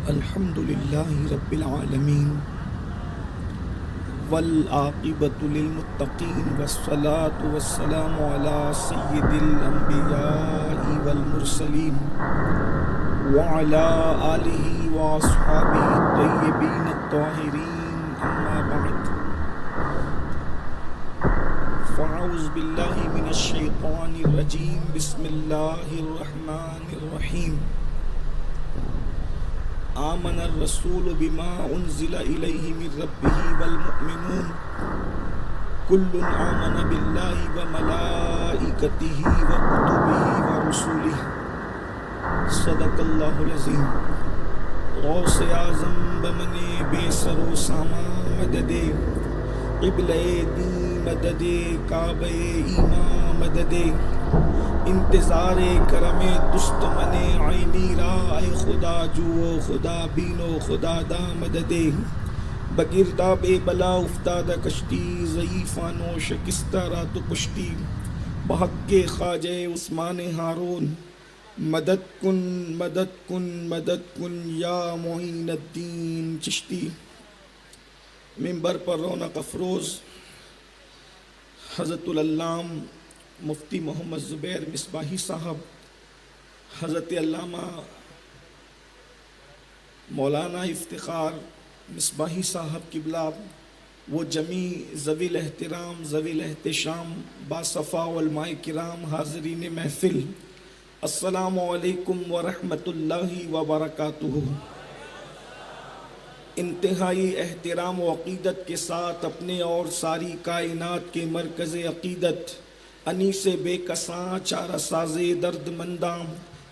الحمد للہ رب العالمین والعاقبۃ للمتقین والصلاة والسلام علی سید الانبیاء والمرسلین وعلی آلہ واصحابہ الطیبین الطاہرین اما بعد فاعوذ باللہ من الشیطان الرجیم بسم اللہ الرحمن الرحیم آمن الرسول بما انزل الیہ من ربہ والمؤمنون کل آمن باللہ وملائکتہ وکتبہ ورسلہ صدق اللہ العظیم۔ غوث اعظم بمن بے سر و سامان مدد قبلہ دین مدد کعبہ ایمان مدد انتظار کرم دست من عینی را اے خدا جو خدا بینو خدا دا مدد بگرداب بلا افتاد کشتی ضعیفانو شکستہ رات و پشتی بحق خواجہ عثمان ہارون مدد کن مدد کن مدد کن یا معین الدین چشتی۔ ممبر پر رونق افروز حضرت العلام مفتی محمد زبیر مصباحی صاحب، حضرت علامہ مولانا افتخار مصباحی صاحب قبلہ، وہ جمیع ذوی الاحترام ذوی الاحتشام باصفا علماء کرام حاضرین محفل، السلام علیکم ورحمۃ اللہ وبرکاتہ۔ انتہائی احترام و عقیدت کے ساتھ اپنے اور ساری کائنات کے مرکز عقیدت انیس بے کساں چارہ ساز درد منداں،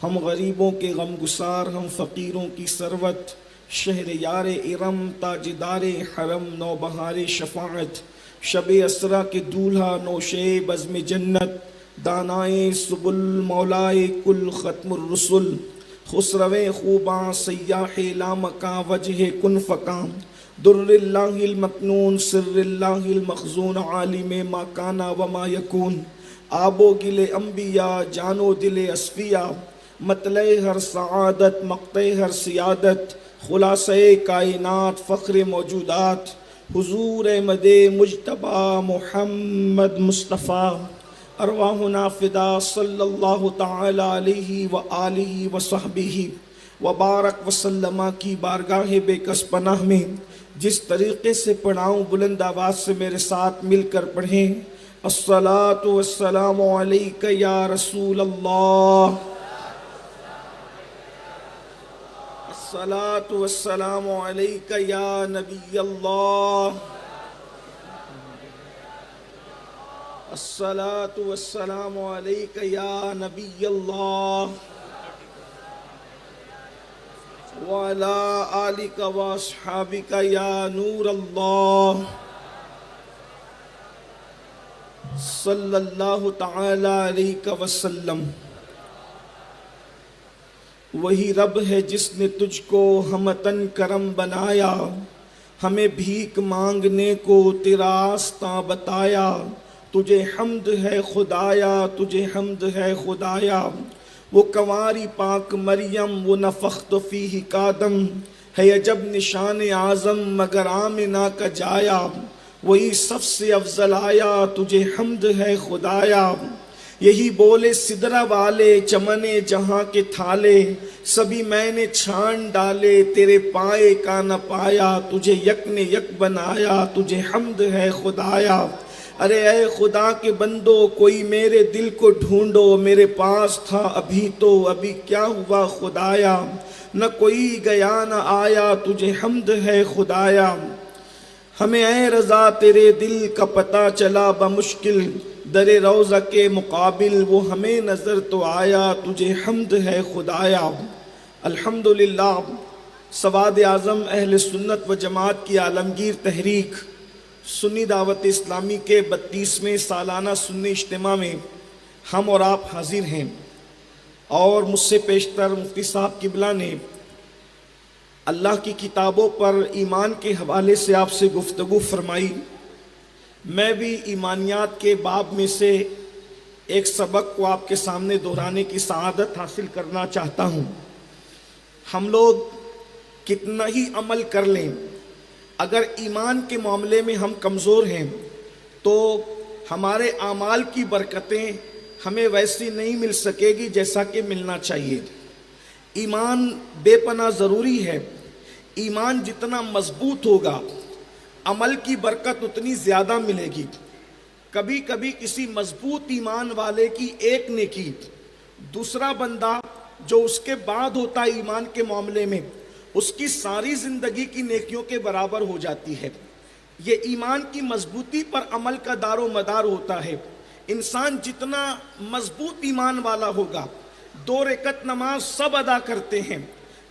ہم غریبوں کے غم گسار، ہم فقیروں کی ثروت، شہر یار ارم تاجدار حرم نوبہار شفاعت، شب اسرا کے دولہا نوشے بزم جنت، دانائے سبل مولائے کل ختم الرسل، خسروِ خوباں سیاح لامکاں وجہ کن فکاں، در اللہ المکنون سر اللہ المخزون عالم ما کانا وما یکون، آب و گل انبیاء جان و دل اصفیاء، مطلع ہر سعادت مقطع ہر سیادت، خلاصہ کائنات فخر موجودات، حضور احمد مجتبی محمد مصطفیٰ، ارواحنا فدا صلی اللہ تعالی علیہ وآلہ وصحبہ وبارک وسلم کی بارگاہ بے کس پناہ میں جس طریقے سے پڑھاؤں بلند آواز سے میرے ساتھ مل کر پڑھیں۔ الصلاۃ والسلام علیک یا رسول اللہ، الصلاۃ والسلام علیک یا نبی اللہ، الصلاۃ والسلام علیک یا نبی اللہ وعلی آلک واصحابک یا نور اللہ، صلی اللہ تعالی علیہ وسلم۔ وہی رب ہے جس نے تجھ کو ہمتن کرم بنایا، ہمیں بھیک مانگنے کو تیرا راستہ بتایا، تجھے حمد ہے خدایا تجھے حمد ہے خدایا، وہ کنواری پاک مریم وہ نفخت فیہ کادم، ہے عجب نشان اعظم مگر آمنہ کا جایا، وہی سب سے افضل آیا تجھے حمد ہے خدایا، یہی بولے سدرہ والے چمن جہاں کے تھالے، سبھی میں نے چھان ڈالے تیرے پائے کا نہ پایا، تجھے یک نے یک بنایا تجھے حمد ہے خدایا۔ ارے اے خدا کے بندو کوئی میرے دل کو ڈھونڈو، میرے پاس تھا ابھی تو ابھی کیا ہوا خدایا، نہ کوئی گیا نہ آیا تجھے حمد ہے خدایا، ہمیں اے رضا تیرے دل کا پتہ چلا بمشکل، در روضہ کے مقابل وہ ہمیں نظر تو آیا تجھے حمد ہے خدایا۔ الحمدللہ سواد اعظم اہل سنت و جماعت کی عالمگیر تحریک سنی دعوت اسلامی کے 32ویں سالانہ سنی اجتماع میں ہم اور آپ حاضر ہیں، اور مجھ سے پیشتر مفتی صاحب قبلہ نے اللہ کی کتابوں پر ایمان کے حوالے سے آپ سے گفتگو فرمائی۔ میں بھی ایمانیات کے باب میں سے ایک سبق کو آپ کے سامنے دہرانے کی سعادت حاصل کرنا چاہتا ہوں۔ ہم لوگ کتنا ہی عمل کر لیں، اگر ایمان کے معاملے میں ہم کمزور ہیں تو ہمارے اعمال کی برکتیں ہمیں ویسی نہیں مل سکے گی جیسا کہ ملنا چاہیے۔ ایمان بے پناہ ضروری ہے۔ ایمان جتنا مضبوط ہوگا عمل کی برکت اتنی زیادہ ملے گی۔ کبھی کبھی کسی مضبوط ایمان والے کی ایک نیکی دوسرا بندہ جو اس کے بعد ہوتا ہے ایمان کے معاملے میں، اس کی ساری زندگی کی نیکیوں کے برابر ہو جاتی ہے۔ یہ ایمان کی مضبوطی پر عمل کا دار و مدار ہوتا ہے۔ انسان جتنا مضبوط ایمان والا ہوگا، 2 رکعت نماز سب ادا کرتے ہیں،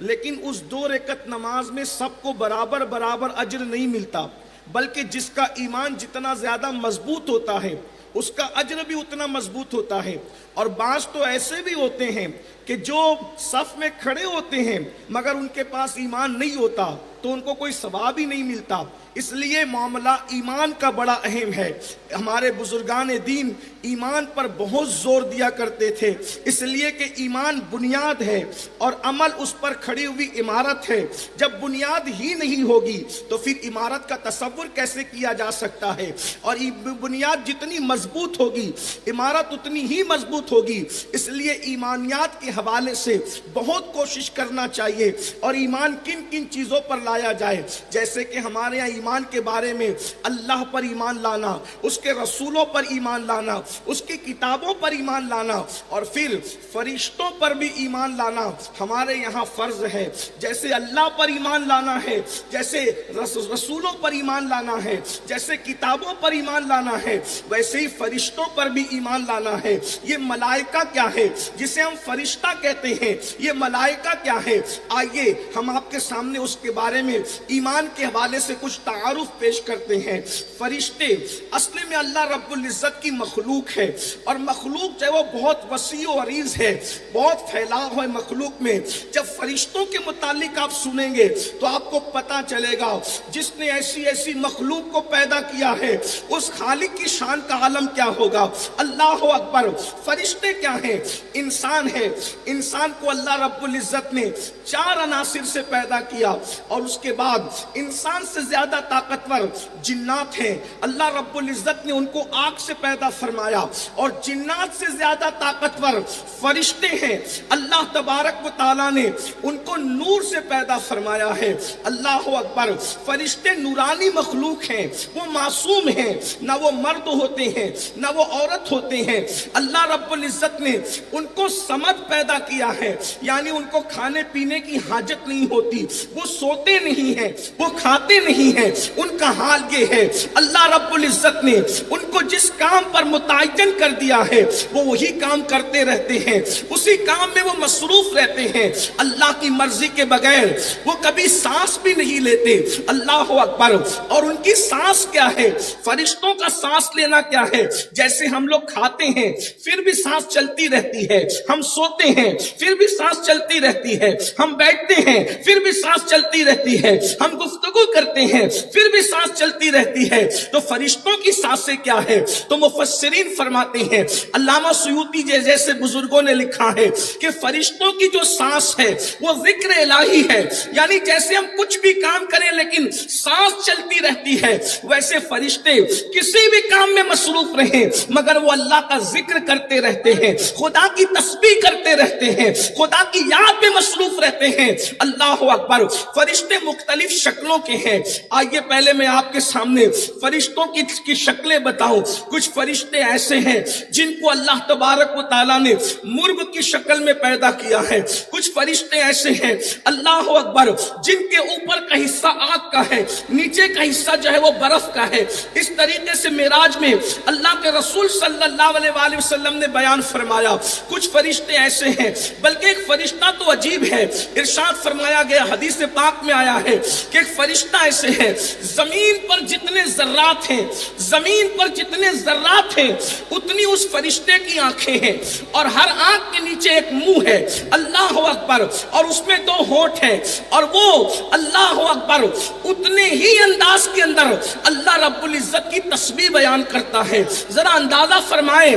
لیکن اس 2 رکعت نماز میں سب کو برابر اجر نہیں ملتا، بلکہ جس کا ایمان جتنا زیادہ مضبوط ہوتا ہے اس کا اجر بھی اتنا مضبوط ہوتا ہے۔ اور بعض تو ایسے بھی ہوتے ہیں کہ جو صف میں کھڑے ہوتے ہیں مگر ان کے پاس ایمان نہیں ہوتا تو ان کو کوئی ثواب ہی نہیں ملتا۔ اس لیے معاملہ ایمان کا بڑا اہم ہے۔ ہمارے بزرگان دین ایمان پر بہت زور دیا کرتے تھے، اس لیے کہ ایمان بنیاد ہے اور عمل اس پر کھڑی ہوئی عمارت ہے۔ جب بنیاد ہی نہیں ہوگی تو پھر عمارت کا تصور کیسے کیا جا سکتا ہے؟ اور بنیاد جتنی مضبوط ہوگی عمارت اتنی ہی مضبوط ہوگی۔ اس لیے ایمانیات کے حوالے سے بہت کوشش کرنا چاہیے۔ اور ایمان کن کن چیزوں پر لایا جائے، جیسے کہ ہمارے یہاں ایمان کے بارے میں اللہ پر ایمان لانا، اس کے رسولوں پر ایمان لانا، اس کی کتابوں پر ایمان لانا، اور پھر فرشتوں پر بھی ایمان لانا ہمارے یہاں فرض ہے۔ جیسے اللہ پر ایمان لانا ہے، جیسے رسولوں پر ایمان لانا ہے، جیسے کتابوں پر ایمان لانا ہے، ویسے ہی فرشتوں پر بھی ایمان لانا ہے۔ یہ ملائکہ کیا ہے جسے ہم فرشتہ کہتے ہیں؟ یہ ملائکہ کیا ہے؟ آئیے ہم آپ کے سامنے اس کے بارے میں ایمان کے حوالے سے کچھ تعارف پیش کرتے ہیں۔ فرشتے اصل میں اللہ رب العزت کی مخلوق ہے، اور مخلوق جو ہے وہ بہت وسیع و عریض ہے، بہت پھیلاؤ ہے مخلوق میں۔ جب فرشتوں کے متعلق آپ سنیں گے تو آپ کو پتا چلے گا جس نے ایسی مخلوق کو پیدا کیا ہے اس خالق کی شان کا عالم کیا ہوگا۔ اللہ اکبر۔ فرشتے کیا ہیں؟ انسان ہے۔ انسان کو اللہ رب العزت نے 4 عناصر سے پیدا کیا، اور اس کے بعد انسان سے زیادہ طاقتور جنات ہیں۔ اللہ رب العزت نے ان کو آگ سے پیدا فرمایا، اور جنات سے زیادہ طاقتور فرشتے ہیں۔ اللہ تبارک و تعالیٰ نے ان کو نور سے پیدا فرمایا ہے۔ اللہ اکبر۔ فرشتے نورانی مخلوق ہیں، وہ معصوم ہیں، نہ وہ مرد ہوتے ہیں نہ وہ عورت ہوتے ہیں۔ اللہ رب العزت نے ان کو صمد پیدا کیا ہے، یعنی ان کو کھانے پینے کی حاجت نہیں ہوتی، وہ سوتے نہیں ہیں، وہ کھاتے نہیں ہیں۔ ان کا حال یہ ہے، اللہ رب العزت نے ان کو جس کام پر متعین کر دیا ہے وہ وہی کام کرتے رہتے ہیں، اسی کام میں وہ مصروف رہتے ہیں۔ اللہ کی مرضی کے بغیر وہ کبھی سانس بھی نہیں لیتے۔ اللہ اکبر۔ اور ان کی سانس کیا ہے؟ فرشتوں کا سانس لینا کیا ہے؟ جیسے ہم لوگ کھاتے ہیں پھر بھی سانس چلتی رہتی ہے، ہم سوتے ہیں پھر بھی سانس چلتی رہتی ہے، ہم بیٹھتے ہیں پھر بھی سانس چلتی رہتی ہے، ہم گفتگو کرتے ہیں پھر بھی سانس چلتی رہتی ہے۔ تو فرشتوں کی سانسیں کیا ہے؟ تو مفسرین فرماتے ہیں، علامہ سیوطی جیسے بزرگوں نے لکھا ہے کہ فرشتوں کی جو سانس ہے وہ ذکر الہی ہے، یعنی جیسے ہم کچھ بھی کام کریں لیکن سانس چلتی رہتی ہے، ویسے فرشتے کسی بھی کام میں مصروف رہیں مگر وہ اللہ کا ذکر کرتے رہتے ہیں، خدا کی تسبیح کرتے رہتے ہیں، خدا کی یاد میں مصروف رہتے ہیں۔ اللہ اکبر۔ فرشتے مختلف شکلوں کے ہیں۔ آئیے پہلے میں آپ کے سامنے فرشتوں کی شکلیں بتاؤں۔ کچھ فرشتے ایسے ہیں جن کو اللہ تبارک و تعالیٰ نے مرغ کی شکل میں پیدا کیا ہے۔ کچھ فرشتے ایسے ہیں اللہ اکبر جن کے اوپر کا حصہ آگ کا ہے، نیچے کا حصہ جو ہے وہ برف کا ہے۔ اس طریقے سے معراج میں اللہ کے رسول صلی اللہ علیہ وآلہ وسلم نے بیان فرمایا۔ کچھ فرشتے ایسے ہیں، بلکہ ایک فرشتہ تو عجیب ہے، ارشاد فرمایا گیا، حدیث پاک میں آیا ہے کہ ایک فرشتہ ایسے ہے، زمین پر جتنے ذرات ہیں، زمین پر جتنے ذرات ہیں اتنی اس فرشتے کی آنکھیں ہیں، اور ہر آنکھ کے نیچے ایک منہ ہے۔ اللہ اکبر۔ اور اس میں 2 ہونٹ ہیں، اور وہ اللہ اکبر اتنے ہی انداز کے اندر اللہ رب العزت کی تسبیح بیان کرتا ہے۔ ذرا اندازہ فرمائے،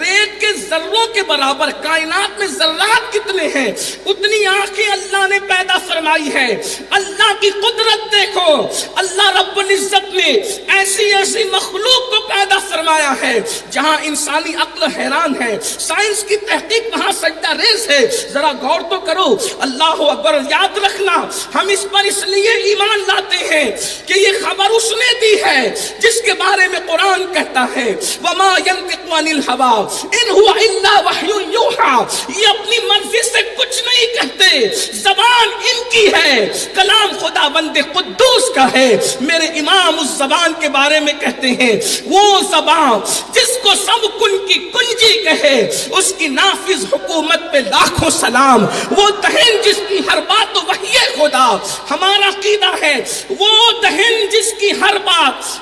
ریت کے ذروں کے برابر کائنات میں ذرات کتنے ہیں، اتنی آنکھیں اللہ نے پیدا فرمائی۔ فرمائی ہے۔ اللہ کی قدرت دیکھو، اللہ رب العزت نے ایسی ایسی مخلوق کو پیدا فرمایا ہے جہاں انسانی عقل حیران ہے، سائنس کی تحقیق وہاں سجدہ ریز ہے۔ ذرا غور تو کرو، اللہ اکبر۔ یاد رکھنا، ہم اس پر اس لیے ایمان لاتے ہیں کہ یہ خبر اس نے دی ہے جس کے بارے میں قرآن کہتا ہے وما ينطق عن الهوى ان هو الا وحی یوحى، یہ اپنی مرضی سے کچھ نہیں کہتے، زبان ان کی ہے، کلام خدا بند قدوس کا ہے۔ میرے امام اس زبان کے بارے میں کہتے ہیں وہ زبان جس کو سب کن کی کنجی کہے، اس کی نافذ حکومت پہ لاکھوں سلام۔ وہ دہن جس کی ہر بات وحی خدا، ہمارا عقیدہ ہے وہ دہن جس کی ہر بات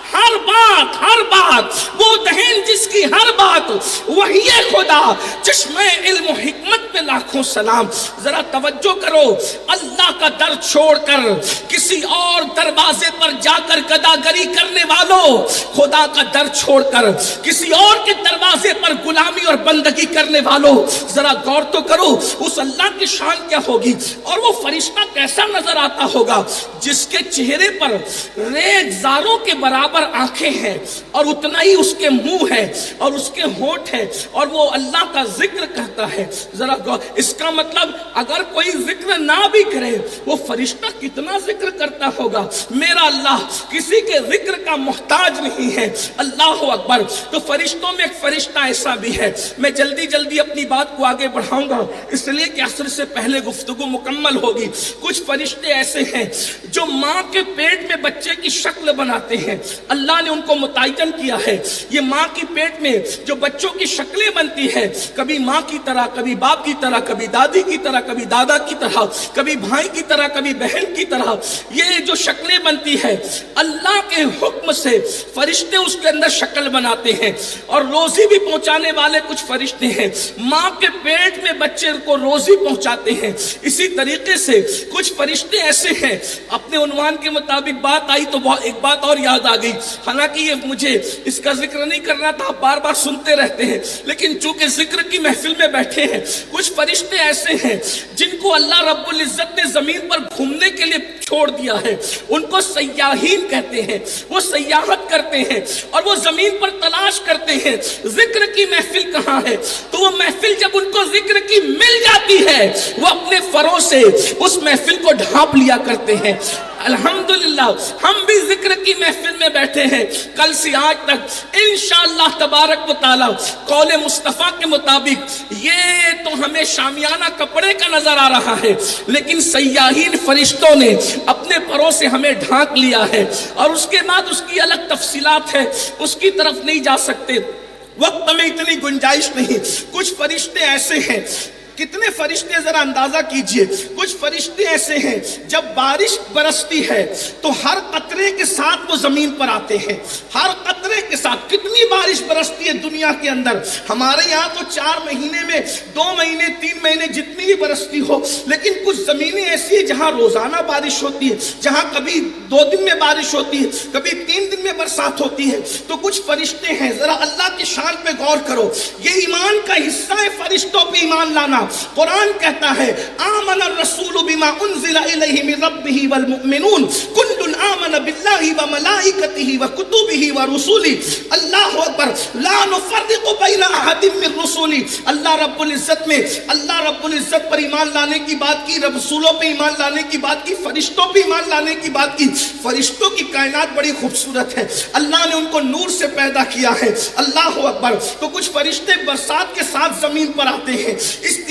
وہ دہن جس کی ہر بات وحی خدا، چشمہ علم و حکمت پہ لاکھوں سلام۔ ذرا توجہ کرو، اللہ کا در چھوڑ کر کسی اور دروازے پر جا کر گداگری کرنے والوں، خدا کا در چھوڑ کر کسی اور کے دروازے پر غلامی اور بندگی کرنے والوں، ذرا غور تو کرو اس اللہ کی شان کیا ہوگی، اور وہ فرشتہ کیسا نظر آتا ہوگا جس کے چہرے پر ریگزاروں کے برابر آنکھیں ہیں اور اتنا ہی اس کے منہ ہے اور اس کے ہونٹ ہے، اور وہ اللہ کا ذکر کرتا ہے۔ ذرا اس کا مطلب اگر کوئی ذکر نہ بھی کرے وہ فرشتہ کتنا ذکر کرتا ہوگا۔ میرا اللہ کسی کے ذکر کا محتاج نہیں ہے۔ اللہ اکبر۔ تو فرشتوں میں ایک فرشتہ ایسا بھی ہے، میں جلدی جلدی اپنی بات کو آگے بڑھاؤں گا اس لیے کہ عصر سے پہلے گفتگو مکمل ہوگی۔ کچھ فرشتے ایسے ہیں جو ماں کے پیٹ میں بچے کی شکل بناتے ہیں، اللہ نے ان کو متعین کیا ہے۔ یہ ماں کی پیٹ میں جو بچوں کی شکلیں بنتی ہے، کبھی ماں کی طرح، کبھی باپ کی طرح، کبھی دادی کی طرح، کبھی دادا کی طرح، کبھی بھائی کی طرح، کبھی بہن کی طرح، یہ جو شکلیں بنتی ہے اللہ کے حکم سے فرشتے اس کے اندر شکل بناتے ہیں۔ اور روزی بھی پہنچانے والے کچھ فرشتے ہیں، ماں کے پیٹ میں بچے کو روزی پہنچاتے ہیں۔ اسی طریقے سے کچھ فرشتے ایسے ہیں، اپنے عنوان کے مطابق بات آئی تو ایک بات اور یاد آ گئی، حالانکہ یہ مجھے اس کا ذکر نہیں کرنا تھا، بار بار سنتے رہتے ہیں، لیکن چونکہ ذکر کی محفل میں بیٹھے ہیں، کچھ فرشتے ایسے ہیں جن کو اللہ رب العزت نے زمین پر گھومنے کے لیے چھوڑ دیا ہے، ان کو سیاحین کہتے ہیں۔ وہ سیاحت کرتے ہیں اور وہ زمین پر تلاش کرتے ہیں ذکر کی محفل کہاں ہے، تو وہ محفل جب ان کو ذکر کی مل جاتی ہے وہ اپنے فروں سے اس محفل کو ڈھانپ لیا کرتے ہیں۔ الحمدللہ ہم بھی ذکر کی محفل میں بیٹھے ہیں، کل سے آج تک انشاءاللہ تبارک و تعالی قول مصطفیٰ کے مطابق یہ تو ہمیں شامیانہ کپڑے کا نظر آ رہا ہے، لیکن سیاحین فرشتوں نے اپنے پروں سے ہمیں ڈھانک لیا ہے، اور اس کے بعد اس کی الگ تفصیلات ہے، اس کی طرف نہیں جا سکتے، وقت میں اتنی گنجائش نہیں۔ کچھ فرشتے ایسے ہیں، کتنے فرشتے ذرا اندازہ کیجئے، کچھ فرشتے ایسے ہیں جب بارش برستی ہے تو ہر قطرے کے ساتھ وہ زمین پر آتے ہیں، ہر قطرے کے ساتھ۔ کتنی بارش برستی ہے دنیا کے اندر، ہمارے یہاں تو 4 مہینے میں 2 مہینے 3 مہینے جتنی ہی برستی ہو، لیکن کچھ زمینیں ایسی ہیں جہاں روزانہ بارش ہوتی ہے، جہاں کبھی 2 دن میں بارش ہوتی ہے، کبھی 3 دن میں برسات ہوتی ہے۔ تو کچھ فرشتے ہیں، ذرا اللہ کی شان پہ غور کرو، یہ ایمان کا حصہ ہے فرشتوں پہ ایمان لانا۔ قرآن کہتا ہے آمن الرسول بما انزل الیہ من ربہ والمؤمنون کل آمن باللہ وملائکتہ وکتبہ ورسلہ۔ اللہ اکبر، لا نفرق بین احد من رسلہ۔ اللہ رب العزت پر ایمان لانے کی بات کی، رسولوں پہ ایمان لانے کی بات کی، فرشتوں پہ ایمان لانے کی بات کی۔ فرشتوں کی کائنات بڑی خوبصورت ہے، اللہ نے ان کو نور سے پیدا کیا ہے۔ اللہ اکبر۔ تو کچھ فرشتے برسات کے ساتھ زمین پر آتے ہیں،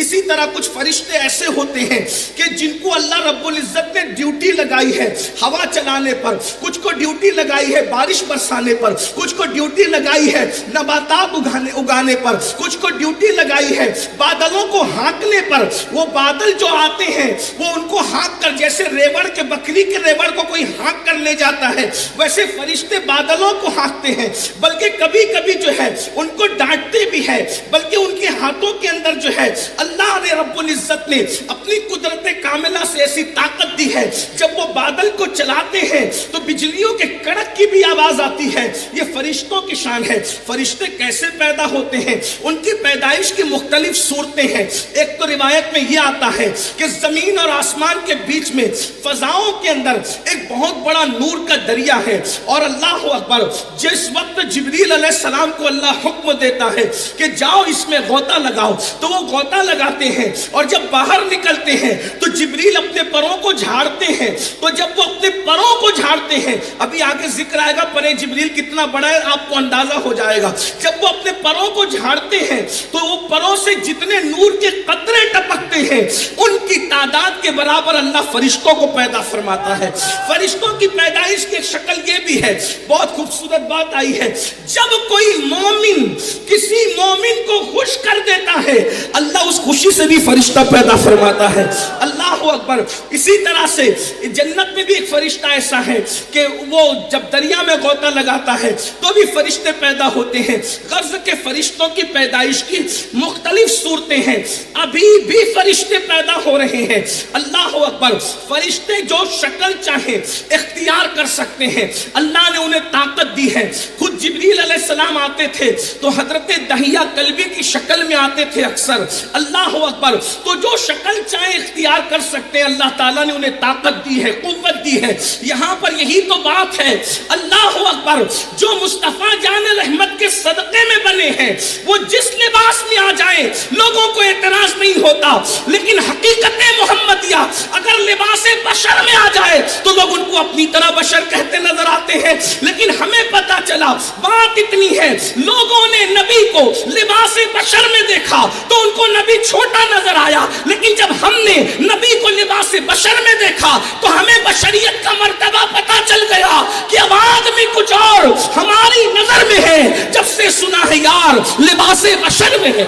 اسی طرح کچھ فرشتے ایسے ہوتے ہیں کہ جن کو اللہ رب العزت نے ڈیوٹی لگائی ہے ہوا چلانے پر، کچھ کو ڈیوٹی لگائی ہے بارش برسانے پر، کچھ کو ڈیوٹی لگائی ہے نباتات اگانے پر، کچھ کو ڈیوٹی لگائی ہے بادلوں کو ہانکنے پر۔ وہ بادل جو آتے ہیں وہ ان کو ہانک کر، جیسے ریوڑ کے بکری کے ریوڑ کو کوئی ہانک کر لے جاتا ہے، ویسے فرشتے بادلوں کو ہانکتے ہیں، بلکہ کبھی کبھی جو ہے ان کو ڈانٹتے بھی ہے، بلکہ ان کے ہاتھوں کے اندر جو ہے اللہ نے رب العزت نے اپنی قدرت کاملہ سے ایسی طاقت دی ہے، جب وہ بادل کو چلاتے ہیں تو بجلیوں کے کڑک کی بھی آواز آتی ہے۔ یہ فرشتوں کی شان ہے۔ فرشتے کیسے پیدا ہوتے ہیں، ان کی پیدائش کی مختلف صورتیں ہیں۔ ایک تو روایت میں یہ آتا ہے کہ زمین اور آسمان کے بیچ میں فضاؤں کے اندر ایک بہت بڑا نور کا دریا ہے. اور اللہ اکبر، جس وقت جبریل علیہ السلام کو اللہ حکم دیتا ہے کہ جاؤ اس میں غوطہ لگاؤ، تو وہ غوطہ لگاتے ہیں. اور جب باہر نکلتے ہیں تو جبریل اپنے پروں کو جھاڑتے ہیں. تو جب وہ اپنے پروں کو جھاڑتے ہیں، ابھی آگے ذکر آئے گا پرے جبریل کتنا بڑا ہے، آپ کو اندازہ ہو جائے گا. جب وہ اپنے پروں کو جھاڑتے ہیں تو وہ پروں سے جتنے نور کے قطرے ٹپکتے ہیں ان کی تعداد کے برابر اللہ فرشتوں کو پیدا فرماتا ہے. فرشتوں کی پیدائش کی شکل یہ بھی ہے، بہت خوبصورت بات آئی ہے. جب کوئی مومن کسی مومن کو خوش کر دیتا ہے، اللہ اس خوشی سے بھی فرشتہ پیدا فرماتا ہے. اللہ اکبر. اسی طرح سے جنت میں بھی ایک فرشتہ ایسا ہے کہ وہ جب دریا میں غوطہ لگاتا ہے تو بھی فرشتے پیدا ہوتے ہیں. غرض کے فرشتوں کی پیدائش کی مختلف صورتیں ہیں، ابھی بھی فرشتے پیدا ہو رہے ہیں. اللہ اکبر. فرشتے جو شکل چاہیں اختیار کر سکتے ہیں، اللہ نے انہیں طاقت دی ہے. خود جبریل علیہ السلام آتے تھے تو حضرت دحیہ کلبی کی شکل میں آتے تھے اکثر. اللہ اکبر. تو جو شکل چاہیں اختیار کر سکتے ہیں، اللہ تعالیٰ نے انہیں طاقت دی ہے، قوت دی ہے. یہاں پر یہی تو بات ہے. اللہ اکبر. جو مصطفیٰ جان رحمت کے صدقے میں بنے ہیں وہ جس لباس میں آ جائیں لوگوں کو اعتراض نہیں ہوتا، لیکن حقیقت محمدیہ اگر لباس بشر میں آ جائے تو لوگ ان کو اپنی طرح بشر کہتے نظر آتے ہیں. لیکن ہمیں پتا چلا بات اتنی ہے، لوگوں نے نبی کو لباس بشر میں دیکھا تو ان کو نبی چھوٹا نظر آیا، لیکن جب ہم نے نبی کو لباس بشر میں دیکھا تو ہمیں بشریت کا مرتبہ پتا چل گیا کہ اب آدمی کچھ اور ہماری نظر میں ہے. جب سے سنا ہے یار لباس بشر میں ہے.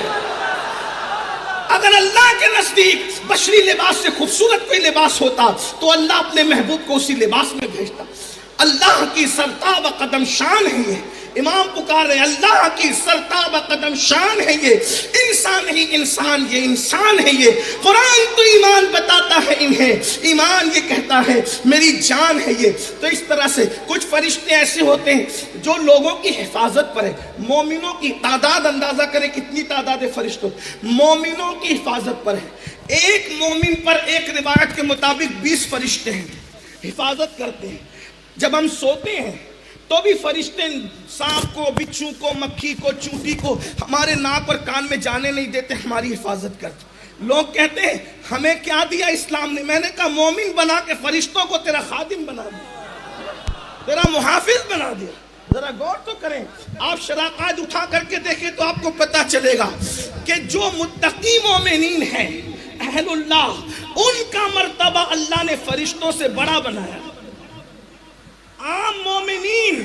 اگر اللہ کے نزدیک بشری لباس سے خوبصورت کوئی لباس ہوتا تو اللہ اپنے محبوب کو اسی لباس میں بھیجتا. اللہ کی سرتاب قدم شان ہے یہ. امام پکار رہے اللہ کی سرتاب قدم شان ہے یہ. انسان ہی انسان، یہ انسان ہے یہ. قرآن تو ایمان بتاتا ہے انہیں، ایمان یہ کہتا ہے میری جان ہے یہ. تو اس طرح سے کچھ فرشتے ایسے ہوتے ہیں جو لوگوں کی حفاظت پر ہے. مومنوں کی تعداد اندازہ کریں کتنی تعداد ہے فرشتوں، مومنوں کی حفاظت پر ہے. ایک مومن پر ایک روایت کے مطابق 20 فرشتے ہیں، حفاظت کرتے ہیں. جب ہم سوتے ہیں تو بھی فرشتے سانپ کو، بچھو کو، مکھی کو، چونٹی کو ہمارے ناک اور کان میں جانے نہیں دیتے، ہماری حفاظت کرتے. لوگ کہتے ہیں ہمیں کیا دیا اسلام نے؟ میں نے کہا مومن بنا کے فرشتوں کو تیرا خادم بنا دیا، تیرا محافظ بنا دیا. ذرا غور تو کریں. آپ شراکات اٹھا کر کے دیکھیں تو آپ کو پتا چلے گا کہ جو متقی مومنین ہیں اہل اللہ، ان کا مرتبہ اللہ نے فرشتوں سے بڑا بنایا. عام مومنین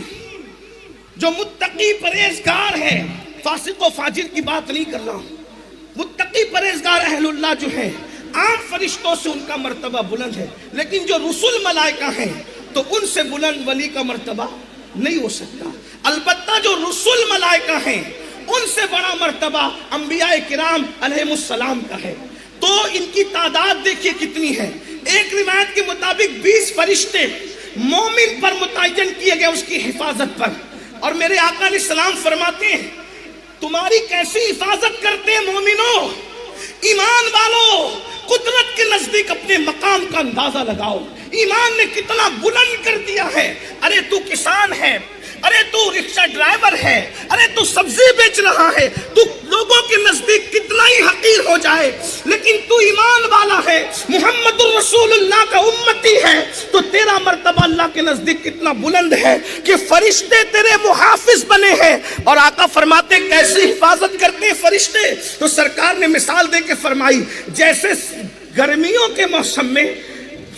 جو متقی پرہیزگار ہے، فاسق و فاجر کی بات نہیں کر رہا ہوں، متقی پرہیزگار اہل اللہ جو ہیں عام فرشتوں سے ان کا مرتبہ بلند ہے. لیکن جو رسول ملائکہ ہیں تو ان سے بلند ولی کا مرتبہ نہیں ہو سکتا. البتہ جو رسول ملائکہ ہیں ان سے بڑا مرتبہ انبیاء کرام علیہ السلام کا ہے. تو ان کی تعداد دیکھیے کتنی ہے. ایک روایت کے مطابق 20 فرشتے مومن پر متعین کیے گئے اس کی حفاظت پر. اور میرے آقا علیہ السلام فرماتے ہیں تمہاری کیسی حفاظت کرتے ہیں مومنوں؟ ایمان والو قدرت کے نزدیک اپنے مقام کا اندازہ لگاؤ. ایمان نے کتنا بلند کر دیا ہے. ارے تو کسان ہے، ارے تو رکشہ ڈرائیور ہے، ارے تو سبزی بیچ رہا ہے، تو لوگوں کے نزدیک کتنا ہی حقیر ہو جائے، لیکن تو ایمان والا ہے، محمد الرسول اللہ کا امتی ہے، تو تیرا مرتبہ اللہ کے نزدیک کتنا بلند ہے کہ فرشتے تیرے محافظ بنے ہیں. اور آقا فرماتے کیسی حفاظت کرتے ہیں فرشتے؟ تو سرکار نے مثال دے کے فرمائی جیسے گرمیوں کے موسم میں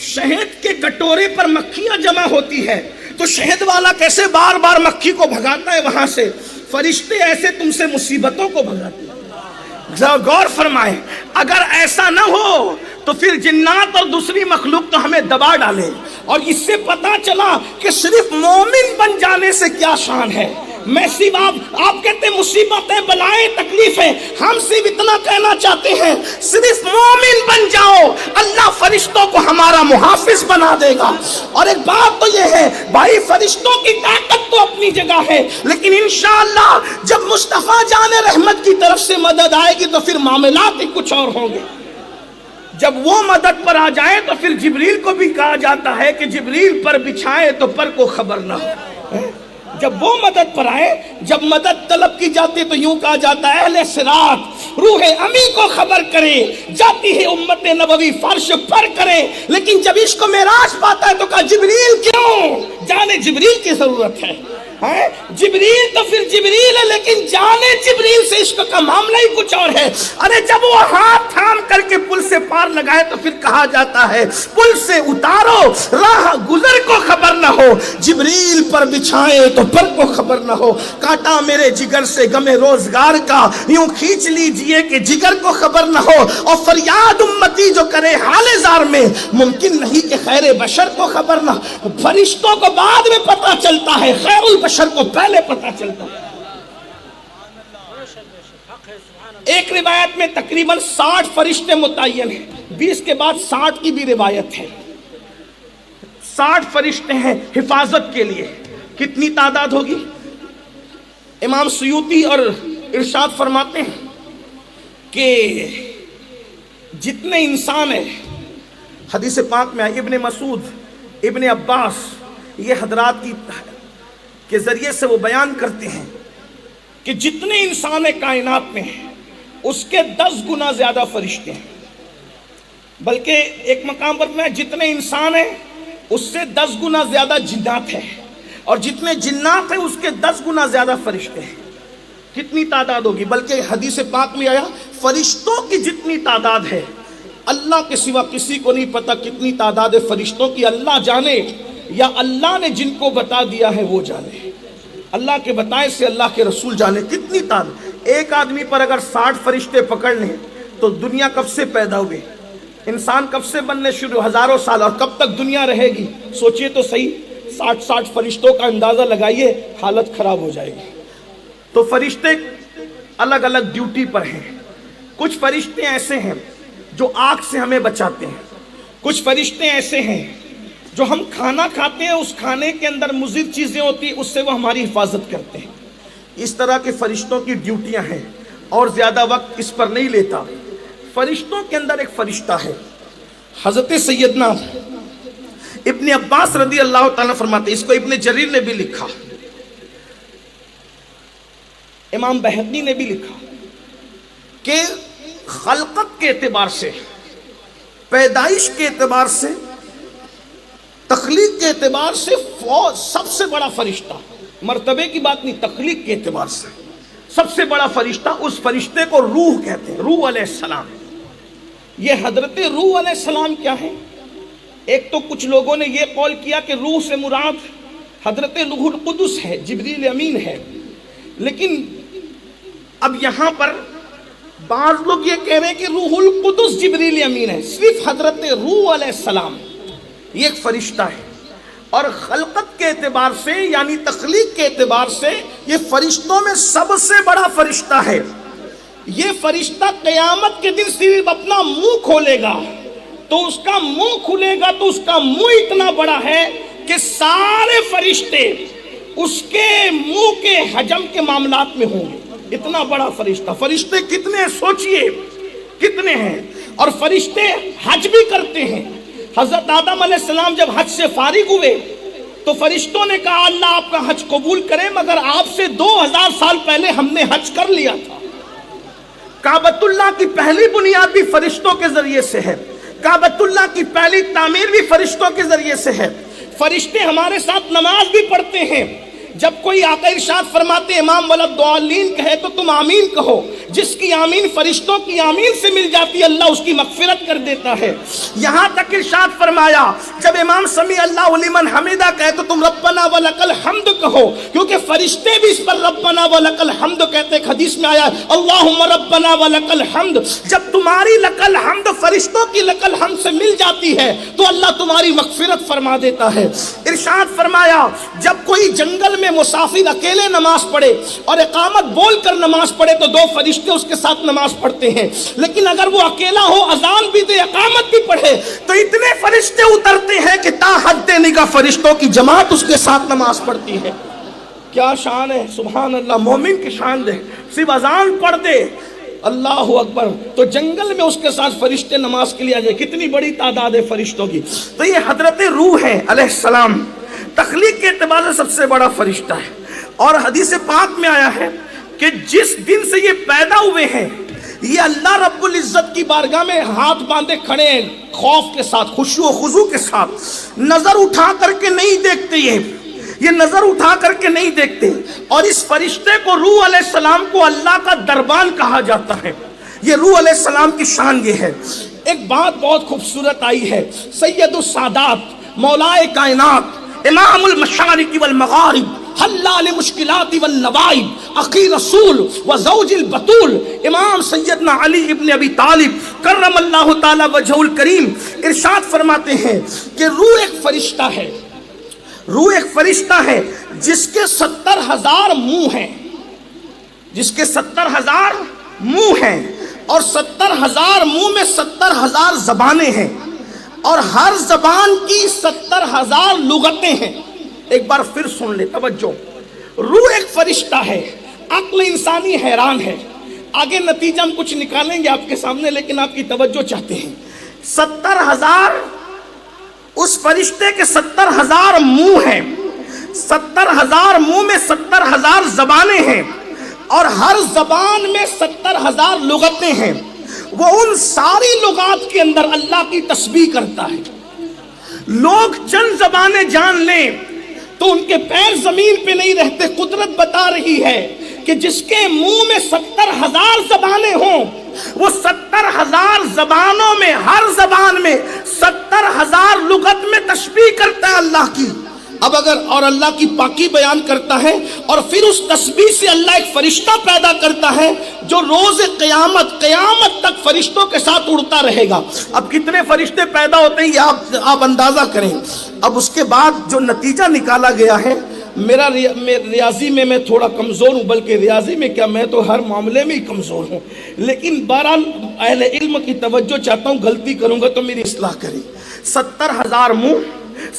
شہد کے کٹورے پر مکھیاں جمع ہوتی ہے تو شہد والا کیسے بار بار مکھی کو بھگاتا ہے وہاں سے، فرشتے ایسے تم سے مصیبتوں کو بھگاتے ہیں. ذرا غور فرمائیں. اگر ایسا نہ ہو تو پھر جنات اور دوسری مخلوق تو ہمیں دبا ڈالے. اور اس سے پتا چلا کہ صرف مومن بن جانے سے کیا شان ہے. میں صرف آپ کہتے ہیں مصیبتیں، بلائیں، تکلیفیں، ہم صرف اتنا کہنا چاہتے ہیں صرف مومن بن جاؤ، اللہ فرشتوں کو ہمارا محافظ بنا دے گا. اور ایک بات تو یہ ہے بھائی، فرشتوں کی طاقت تو اپنی جگہ ہے، لیکن انشاءاللہ جب مصطفیٰ جان رحمت کی طرف سے مدد آئے گی تو پھر معاملات ہی کچھ اور ہوں گے. جب وہ مدد پر آ جائے تو پھر جبریل کو بھی کہا جاتا ہے کہ جبریل پر بچھائے تو پر کو خبر نہ ہو۔ جب وہ مدد پر آئے، جب مدد طلب کی جاتی ہے تو یوں کہا جاتا ہے اہل صراط روح امی کو خبر کرے، جاتی ہے امت نبوی فرش پر کرے۔ لیکن جب عشق و معراج پاتا ہے تو کہا جبریل کیوں؟ جانے جبریل کی ضرورت ہے۔ جبریل تو پھر جبریل ہے، لیکن جانے جبریل سے عشق کا معاملہ ہی کچھ اور ہے۔ ارے جب وہ ہاتھ تھام کر کے پل سے پار لگائے تو پھر کہا جاتا ہے پل سے اتارو راہ گزر کو خبر نہ ہو، جبریل پر بچھائے تو پر کو خبر نہ ہو۔ کاٹا میرے جگر سے غم روزگار کا، یوں کھینچ لیجئے کہ جگر کو خبر نہ ہو۔ اور فریاد امتی جو کرے حال زار میں، ممکن نہیں کہ خیر بشر کو خبر نہ ہو۔ فرشتوں کو بعد میں پتہ چلتا ہے، خیر البشر کو پہلے پتہ چلتا ہے۔ ایک روایت میں تقریباً 60 فرشتے متعین ہیں، 20 کے بعد 60 کی بھی روایت ہے۔ 60 فرشتے ہیں حفاظت کے لیے۔ کتنی تعداد ہوگی؟ امام سیوطی اور ارشاد فرماتے ہیں کہ جتنے انسان ہیں، حدیث پاک میں ابن مسعود، ابن عباس، یہ حضرات کے ذریعے سے وہ بیان کرتے ہیں کہ جتنے انسان کائنات میں ہیں اس کے 10 گنا زیادہ فرشتے ہیں، بلکہ ایک مقام پر میں جتنے انسان ہیں اس سے 10 گنا زیادہ جنات ہیں، اور جتنے جنات ہیں اس کے 10 گنا زیادہ فرشتے ہیں۔ کتنی تعداد ہوگی؟ بلکہ حدیث پاک میں آیا فرشتوں کی جتنی تعداد ہے اللہ کے سوا کسی کو نہیں پتا کتنی تعداد ہے فرشتوں کی، اللہ جانے یا اللہ نے جن کو بتا دیا ہے وہ جانے، اللہ کے بتائے سے اللہ کے رسول جانے کتنی تعداد۔ ایک آدمی پر اگر 60 فرشتے پکڑ لیں تو دنیا کب سے پیدا ہوئے، انسان کب سے بننے شروع، ہزاروں سال، اور کب تک دنیا رہے گی؟ سوچئے تو صحیح، 60 فرشتوں کا اندازہ لگائیے، حالت خراب ہو جائے گی۔ تو فرشتے الگ الگ ڈیوٹی پر ہیں۔ کچھ فرشتے ایسے ہیں جو آگ سے ہمیں بچاتے ہیں، کچھ فرشتے ایسے ہیں جو ہم کھانا کھاتے ہیں اس کھانے کے اندر مضر چیزیں ہوتی ہیں اس سے وہ ہماری حفاظت کرتے ہیں۔ اس طرح کے فرشتوں کی ڈیوٹیاں ہیں، اور زیادہ وقت اس پر نہیں لیتا۔ فرشتوں کے اندر ایک فرشتہ ہے، حضرت سیدنا ابن عباس رضی اللہ تعالیٰ فرماتے ہیں، اس کو ابن جریر نے بھی لکھا، امام بہقی نے بھی لکھا کہ خلقت کے اعتبار سے، پیدائش کے اعتبار سے، تخلیق کے اعتبار سے سب سے بڑا فرشتہ، مرتبے کی بات نہیں، تخلیق کے اعتبار سے سب سے بڑا فرشتہ، اس فرشتے کو روح کہتے ہیں، روح علیہ السلام۔ یہ حضرت روح علیہ السلام کیا ہے؟ ایک تو کچھ لوگوں نے یہ قول کیا کہ روح سے مراد حضرت روح القدس ہے، جبریل امین ہے، لیکن اب یہاں پر بعض لوگ یہ کہہ رہے ہیں کہ روح القدس جبریل امین ہے، صرف حضرت روح علیہ السلام یہ ایک فرشتہ ہے۔ اور خلقت کے اعتبار سے یعنی تخلیق کے اعتبار سے یہ فرشتوں میں سب سے بڑا فرشتہ ہے۔ یہ فرشتہ قیامت کے دن صرف اپنا منہ کھولے گا تو اس کا منہ کھلے گا تو اس کا منہ اتنا بڑا ہے کہ سارے فرشتے اس کے منہ کے حجم کے معاملات میں ہوں گے، اتنا بڑا فرشتہ۔ فرشتے کتنے سوچئے کتنے ہیں، اور فرشتے حج بھی کرتے ہیں۔ حضرت آدم علیہ السلام جب حج سے فارغ ہوئے تو فرشتوں نے کہا اللہ آپ کا حج قبول کرے، مگر آپ سے 2000 سال پہلے ہم نے حج کر لیا تھا۔ کعبۃ اللہ کی پہلی بنیاد بھی فرشتوں کے ذریعے سے ہے، کعبۃ اللہ کی پہلی تعمیر بھی فرشتوں کے ذریعے سے ہے۔ فرشتے ہمارے ساتھ نماز بھی پڑھتے ہیں۔ جب کوئی آقا ارشاد فرماتے امام ولدالدین کہے تو تم آمین کہو، جس کی آمین فرشتوں کی آمین سے مل جاتی ہے اللہ اس کی مغفرت کر دیتا ہے۔ یہاں تک ارشاد فرمایا جب امام سمیع اللہ لمن حمیدہ کہے تو تم ربنا ولک الحمد کہو، کیونکہ فرشتے بھی اس پر ربنا ولک الحمد کہتے۔ ایک حدیث میں آیا اللہم ربنا ولک الحمد، جب تمہاری لک الحمد فرشتوں کی لک الحمد سے مل جاتی ہے تو اللہ تمہاری مغفرت فرما دیتا ہے۔ ارشاد فرمایا جب کوئی جنگل میں مسافر اکیلے نماز پڑھے اور اقامت بول کر نماز پڑھے تو 2 فرشتے اس کے ساتھ نماز پڑھتے ہیں، لیکن اگر وہ اکیلا ہو اذان بھی دے اقامت بھی پڑھے تو اتنے فرشتے اترتے ہیں کہ تا حد نگاہ فرشتوں کی جماعت اس کے ساتھ نماز پڑھتی ہے۔ کیا شان ہے، سبحان اللہ، مومن کی شان دے، صرف اذان پڑھ دے اللہ اکبر. تو جنگل میں اس کے ساتھ فرشتے نماز کے لیے آ جائے. کتنی بڑی تعداد ہے فرشتوں کی. تو یہ حضرت روح ہے علیہ السلام, تخلیق کے اعتبار سے سب سے بڑا فرشتہ ہے. اور حدیث پاک میں آیا ہے کہ جس دن سے یہ پیدا ہوئے ہیں یہ اللہ رب العزت کی بارگاہ میں ہاتھ باندھے کھڑے ہیں, خوف کے ساتھ, خشوع و خضوع کے ساتھ, نظر اٹھا کر کے نہیں دیکھتے. یہ نظر اٹھا کر کے نہیں دیکھتے. اور اس فرشتے کو روح علیہ السلام کو اللہ کا دربان کہا جاتا ہے. یہ روح علیہ السلام کی شان یہ ہے. ایک بات بہت خوبصورت آئی ہے, سید السادات مولائے کائنات امام المشارق والمغارب حلال مشکلات والنوائب اخی رسول و زوج البطول امام سیدنا علی ابن ابی طالب کرم اللہ تعالی وجہ الکریم ارشاد فرماتے ہیں کہ روح ایک فرشتہ ہے. روح ایک فرشتہ ہے جس کے 70,000 منہ ہیں, جس کے 70,000 منہ ہیں, اور 70,000 منہ میں 70,000 زبانیں ہیں, اور ہر زبان کی 70,000 لغتیں ہیں. ایک بار پھر سن لے, توجہ. روح ایک فرشتہ ہے, عقل انسانی حیران ہے. آگے نتیجہ ہم کچھ نکالیں گے آپ کے سامنے, لیکن آپ کی توجہ چاہتے ہیں. 70,000 اس فرشتے کے 70,000 منہ ہیں, 70,000 منہ میں 70,000 زبانیں ہیں, اور ہر زبان میں 70,000 لغتیں ہیں. وہ ان ساری لغات کے اندر اللہ کی تسبیح کرتا ہے. لوگ چند زبانیں جان لیں تو ان کے پیر زمین پہ نہیں رہتے. قدرت بتا رہی ہے کہ جس کے منہ میں 70,000 زبانیں ہوں, وہ 70,000 زبانوں میں ہر زبان میں 70,000 لغت میں تسبیح کرتا ہے اللہ کی. اب اگر اور اللہ کی پاکی بیان کرتا ہے, اور پھر اس تسبیح سے اللہ ایک فرشتہ پیدا کرتا ہے جو روز قیامت تک فرشتوں کے ساتھ اڑتا رہے گا. اب کتنے فرشتے پیدا ہوتے ہیں یہ آپ اندازہ کریں. اب اس کے بعد جو نتیجہ نکالا گیا ہے, میرا ریاضی میں تھوڑا کمزور ہوں, بلکہ ریاضی میں کیا, میں تو ہر معاملے میں ہی کمزور ہوں, لیکن بہرحال اہل علم کی توجہ چاہتا ہوں, غلطی کروں گا تو میری اصلاح کریں. 70,000 منہ,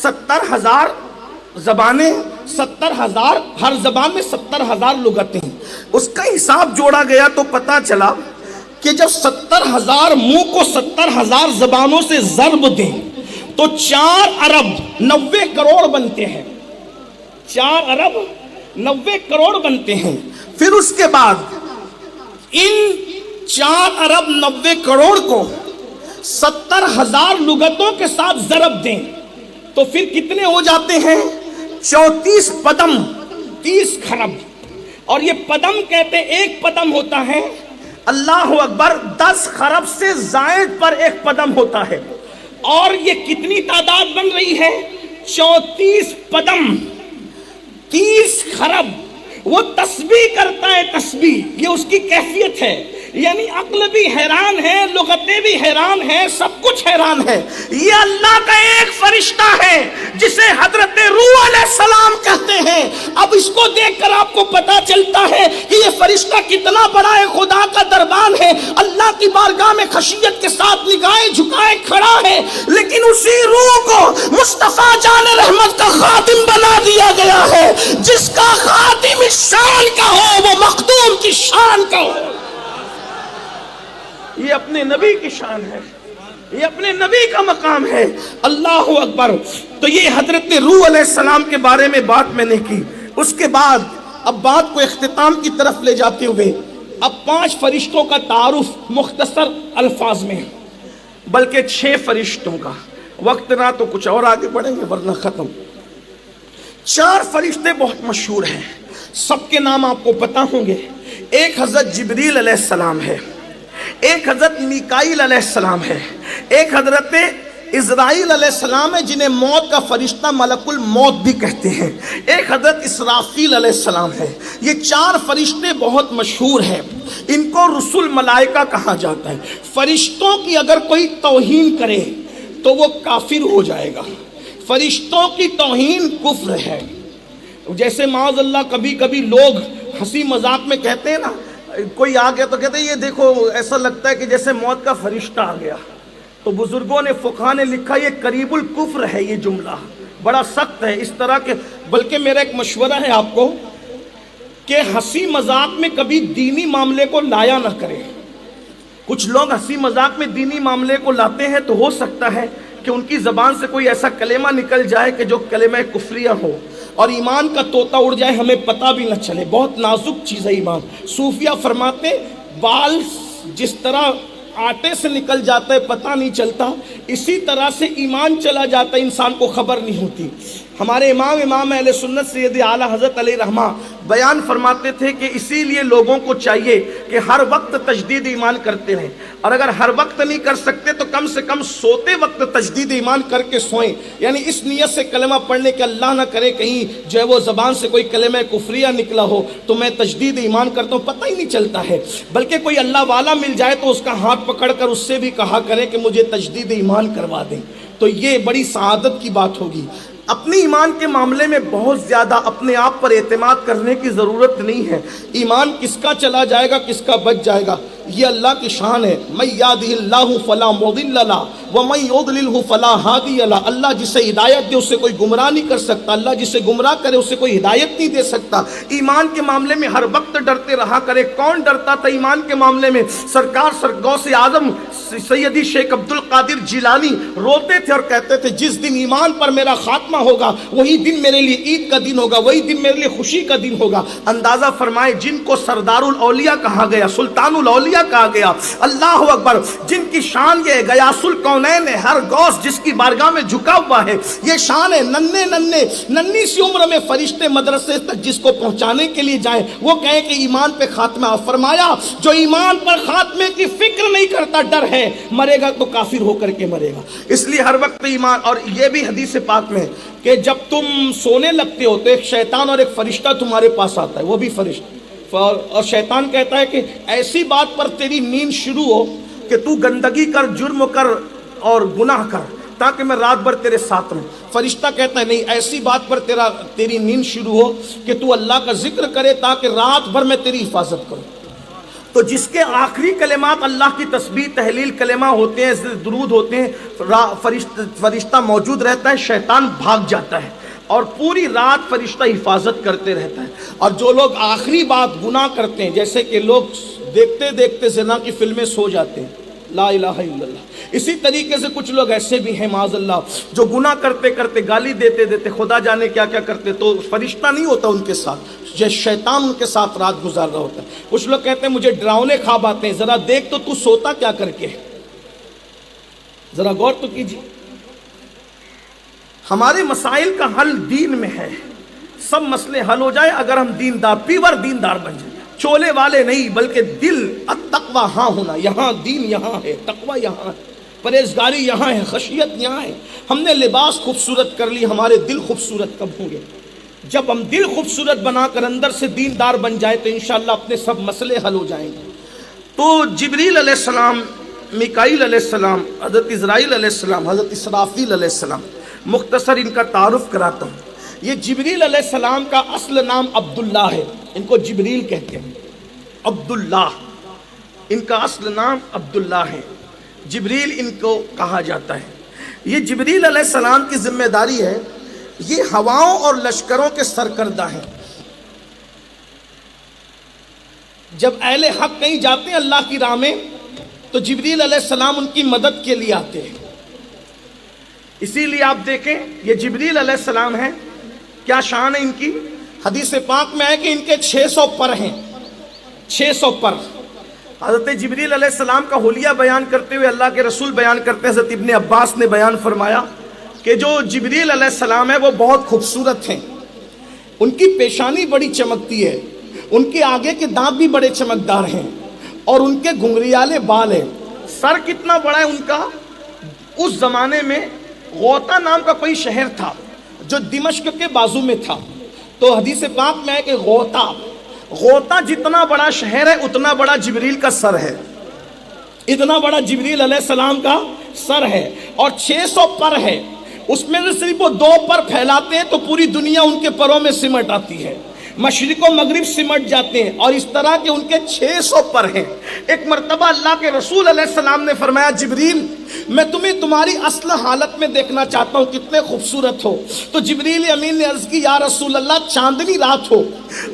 70,000 زبانیں, 70,000 ہر زبان میں 70,000 لغتیں. اس کا حساب جوڑا گیا تو پتا چلا کہ جب 70,000 منہ کو 70,000 زبانوں سے ضرب دیں تو 4 ارب 90 کروڑ بنتے ہیں. 4 ارب 90 کروڑ بنتے ہیں. پھر اس کے بعد ان 4 ارب 90 کروڑ کو 70,000 لغتوں کے ساتھ ضرب دیں تو پھر کتنے ہو جاتے ہیں, 34 پدم 30 خرب. اور یہ پدم کہتے ہیں, ایک پدم ہوتا ہے اللہ اکبر 10 خرب سے زائد پر ایک پدم ہوتا ہے. اور یہ کتنی تعداد بن رہی ہے, 34 پدم 30 خرب. وہ تسبیح کرتا ہے, تسبیح, یہ اس کی کیفیت ہے. یعنی عقل بھی حیران ہے, لغتیں بھی حیران ہیں, سب کچھ حیران ہے. یہ اللہ کا ایک فرشتہ ہے جسے حضرت روح علیہ السلام کہتے ہیں. اب اس کو دیکھ کر آپ کو پتا چلتا ہے کہ یہ فرشتہ کتنا بڑا ہے, خدا کا دربان ہے, اللہ کی بارگاہ میں خشیت کے ساتھ نگاہیں جھکائے کھڑا ہے. لیکن اسی روح کو مصطفیٰ جان رحمت کا خاتم بنا دیا گیا ہے. جس کا خاتم اس شان کا ہو وہ مخدوم کی شان کا ہو. یہ اپنے نبی کی شان ہے, یہ اپنے نبی کا مقام ہے. اللہ اکبر. تو یہ حضرت روح علیہ السلام کے بارے میں بات میں نے کی. اس کے بعد اب بات کو اختتام کی طرف لے جاتے ہوئے اب 5 فرشتوں کا تعارف مختصر الفاظ میں, بلکہ 6 فرشتوں کا. وقت نہ تو کچھ اور آگے بڑھیں گے ورنہ ختم. 4 فرشتے بہت مشہور ہیں, سب کے نام آپ کو پتا ہوں گے. ایک حضرت جبریل علیہ السلام ہے, ایک حضرت میکائیل علیہ السلام ہے, ایک حضرت اسرائیل علیہ السلام ہے جنہیں موت کا فرشتہ ملک الموت بھی کہتے ہیں, ایک حضرت اسرافیل علیہ السلام ہے. یہ 4 فرشتے بہت مشہور ہیں. ان کو رسول ملائکہ کہا جاتا ہے. فرشتوں کی اگر کوئی توہین کرے تو وہ کافر ہو جائے گا. فرشتوں کی توہین کفر ہے. جیسے معاذ اللہ کبھی کبھی لوگ ہنسی مذاق میں کہتے ہیں نا, کوئی آ گیا تو کہتے ہیں یہ دیکھو ایسا لگتا ہے کہ جیسے موت کا فرشتہ آ گیا. تو بزرگوں نے فقہاء نے لکھا یہ قریب الکفر ہے. یہ جملہ بڑا سخت ہے اس طرح کے. بلکہ میرا ایک مشورہ ہے آپ کو کہ ہنسی مذاق میں کبھی دینی معاملے کو لایا نہ کریں. کچھ لوگ ہنسی مذاق میں دینی معاملے کو لاتے ہیں تو ہو سکتا ہے کہ ان کی زبان سے کوئی ایسا کلمہ نکل جائے کہ جو کلمہ کفریہ ہو اور ایمان کا طوطا اڑ جائے، ہمیں پتہ بھی نہ چلے۔ بہت نازک چیز ہے ایمان۔ صوفیہ فرماتے بال جس طرح آٹے سے نکل جاتا ہے پتہ نہیں چلتا، اسی طرح سے ایمان چلا جاتا ہے، انسان کو خبر نہیں ہوتی۔ ہمارے امام اہل سنت سید اعلیٰ حضرت علیہ رحمہ بیان فرماتے تھے کہ اسی لیے لوگوں کو چاہیے کہ ہر وقت تجدید ایمان کرتے رہیں، اور اگر ہر وقت نہیں کر سکتے تو کم سے کم سوتے وقت تجدید ایمان کر کے سوئیں، یعنی اس نیت سے کلمہ پڑھنے کہ اللہ نہ کرے کہیں جو ہے وہ زبان سے کوئی کلمہ کفریہ نکلا ہو تو میں تجدید ایمان کرتا ہوں، پتہ ہی نہیں چلتا ہے۔ بلکہ کوئی اللہ والا مل جائے تو اس کا ہاتھ پکڑ کر اس سے بھی کہا کرے کہ مجھے تجدید ایمان کروا دیں، تو یہ بڑی سعادت کی بات ہوگی۔ اپنی ایمان کے معاملے میں بہت زیادہ اپنے آپ پر اعتماد کرنے کی ضرورت نہیں ہے۔ ایمان کس کا چلا جائے گا، کس کا بچ جائے گا، یہ اللہ کی شان ہے۔ من یہدہ اللہ فلا مضل لہ ومن یضللہ فلا ہادی لہ۔ اللہ جسے ہدایت دے اسے کوئی گمراہ نہیں کر سکتا، اللہ جسے گمراہ کرے اسے کوئی ہدایت نہیں دے سکتا۔ ایمان کے معاملے میں ہر وقت ڈرتے رہا کرے۔ کون ڈرتا تھا ایمان کے معاملے میں؟ سرکار غوث اعظم سیدی شیخ عبد القادر جیلانی روتے تھے اور کہتے تھے جس دن ایمان پر میرا خاتمہ ہوگا وہی دن میرے لیے عید کا دن ہوگا، وہی دن میرے لیے خوشی کا دن ہوگا۔ اندازہ فرمائے جن کو سردار الاولیاء کہا گیا، سلطان الاولیاء کہا گیا، اللہ اکبر، جن کی شان یہ غیاث الکونین ہے، ہر غوث جس کی بارگاہ میں جھکا ہوا ہے، یہ شان ہے۔ ننھی سی عمر میں فرشتے مدرسے تک جس کو پہنچانے کے لیے جائیں وہ کہیں کہ ایمان پہ خاتمہ۔ فرمایا جو ایمان پر خاتمے کی فکر نہیں کرتا، ڈر ہے مرے گا تو کافر ہو کر کے مرے گا۔ اس لیے ہر وقت ایمان، اور یہ بھی حدیث پاک میں کہ جب تم سونے لگتے ہو تو ایک شیطان اور ایک فرشتہ تمہارے پاس آتا ہے، وہ بھی فرشتہ، اور شیطان کہتا ہے کہ ایسی بات پر تیری نیند شروع ہو کہ تو گندگی کر، جرم کر اور گناہ کر تاکہ میں رات بھر تیرے ساتھ رہوں۔ فرشتہ کہتا ہے نہیں، ایسی بات پر تیری نیند شروع ہو کہ تو اللہ کا ذکر کرے تاکہ رات بھر میں تیری حفاظت کروں۔ تو جس کے آخری کلمات اللہ کی تسبیح تحلیل کلمہ ہوتے ہیں، درود ہوتے ہیں، فرشتہ موجود رہتا ہے، شیطان بھاگ جاتا ہے اور پوری رات فرشتہ حفاظت کرتے رہتا ہے۔ اور جو لوگ آخری بات گناہ کرتے ہیں، جیسے کہ لوگ دیکھتے دیکھتے زنا کی فلمیں سو جاتے ہیں، لا الہ الا اللہ، اسی طریقے سے کچھ لوگ ایسے بھی ہیں معاذ اللہ جو گناہ کرتے کرتے گالی دیتے دیتے خدا جانے کیا کیا کرتے، تو فرشتہ نہیں ہوتا ان کے ساتھ، شیطان ان کے ساتھ رات گزار رہا ہوتا ہے۔ کچھ لوگ کہتے ہیں مجھے ڈراؤنے خواب آتے ہیں، ذرا دیکھ تو سوتا کیا کر کے، ذرا غور تو کیجیے۔ ہمارے مسائل کا حل دین میں ہے، سب مسئلے حل ہو جائے اگر ہم دیندار، پیور دیندار بن جائیں، چولے والے نہیں بلکہ دل التقوی ہاں ہونا، یہاں دین یہاں ہے، تقوی یہاں ہے، پرہیزگاری یہاں ہے، خشیت یہاں ہے۔ ہم نے لباس خوبصورت کر لی، ہمارے دل خوبصورت کب ہوں گے؟ جب ہم دل خوبصورت بنا کر اندر سے دیندار بن جائے تو انشاءاللہ اپنے سب مسئلے حل ہو جائیں گے۔ تو جبریل علیہ السلام، میکائیل علیہ السلام، حضرت اسرائیل علیہ السلام، حضرت اسرافیل علیہ السلام، مختصر ان کا تعارف کراتا ہوں۔ یہ جبریل علیہ السلام کا اصل نام عبداللہ ہے، ان کو جبریل کہتے ہیں، عبداللہ، ان کا اصل نام عبداللہ ہے، جبریل ان کو کہا جاتا ہے۔ یہ جبریل علیہ السلام کی ذمہ داری ہے، یہ ہواؤں اور لشکروں کے سرکردہ ہیں۔ جب اہل حق کہیں جاتے ہیں اللہ کی راہ میں تو جبریل علیہ السلام ان کی مدد کے لیے آتے ہیں۔ اسی لیے آپ دیکھیں یہ جبریل علیہ السلام ہیں، کیا شان ہے ان کی؟ حدیث پاک میں ہے کہ ان کے 600 پر ہیں، 600 پر۔ حضرت جبریل علیہ السلام کا حلیہ بیان کرتے ہوئے اللہ کے رسول بیان کرتے ہیں، حضرت ابن عباس نے بیان فرمایا کہ جو جبریل علیہ السلام ہے وہ بہت خوبصورت ہیں، ان کی پیشانی بڑی چمکتی ہے، ان کے آگے کے دانت بھی بڑے چمکدار ہیں اور ان کے گھنگریالے بال ہیں۔ سر کتنا بڑا ہے ان کا؟ اس زمانے میں غوطہ نام کا کوئی شہر تھا جو دمشق کے بازو میں تھا، تو حدیث پاک میں ہے کہ غوطہ جتنا بڑا شہر ہے اتنا بڑا جبریل کا سر ہے، اتنا بڑا جبریل علیہ السلام کا سر ہے، اور 600 پر ہے۔ اس میں سے صرف وہ 2 پر پھیلاتے ہیں تو پوری دنیا ان کے پروں میں سمٹ آتی ہے، مشرق و مغرب سمٹ جاتے ہیں، اور اس طرح کے ان کے 600 پر ہیں۔ ایک مرتبہ اللہ کے رسول علیہ السلام نے فرمایا جبریل میں تمہیں تمہاری اصل حالت میں دیکھنا چاہتا ہوں، کتنے خوبصورت ہو۔ تو جبریل امین نے عرض کی یا رسول اللہ چاندنی رات ہو،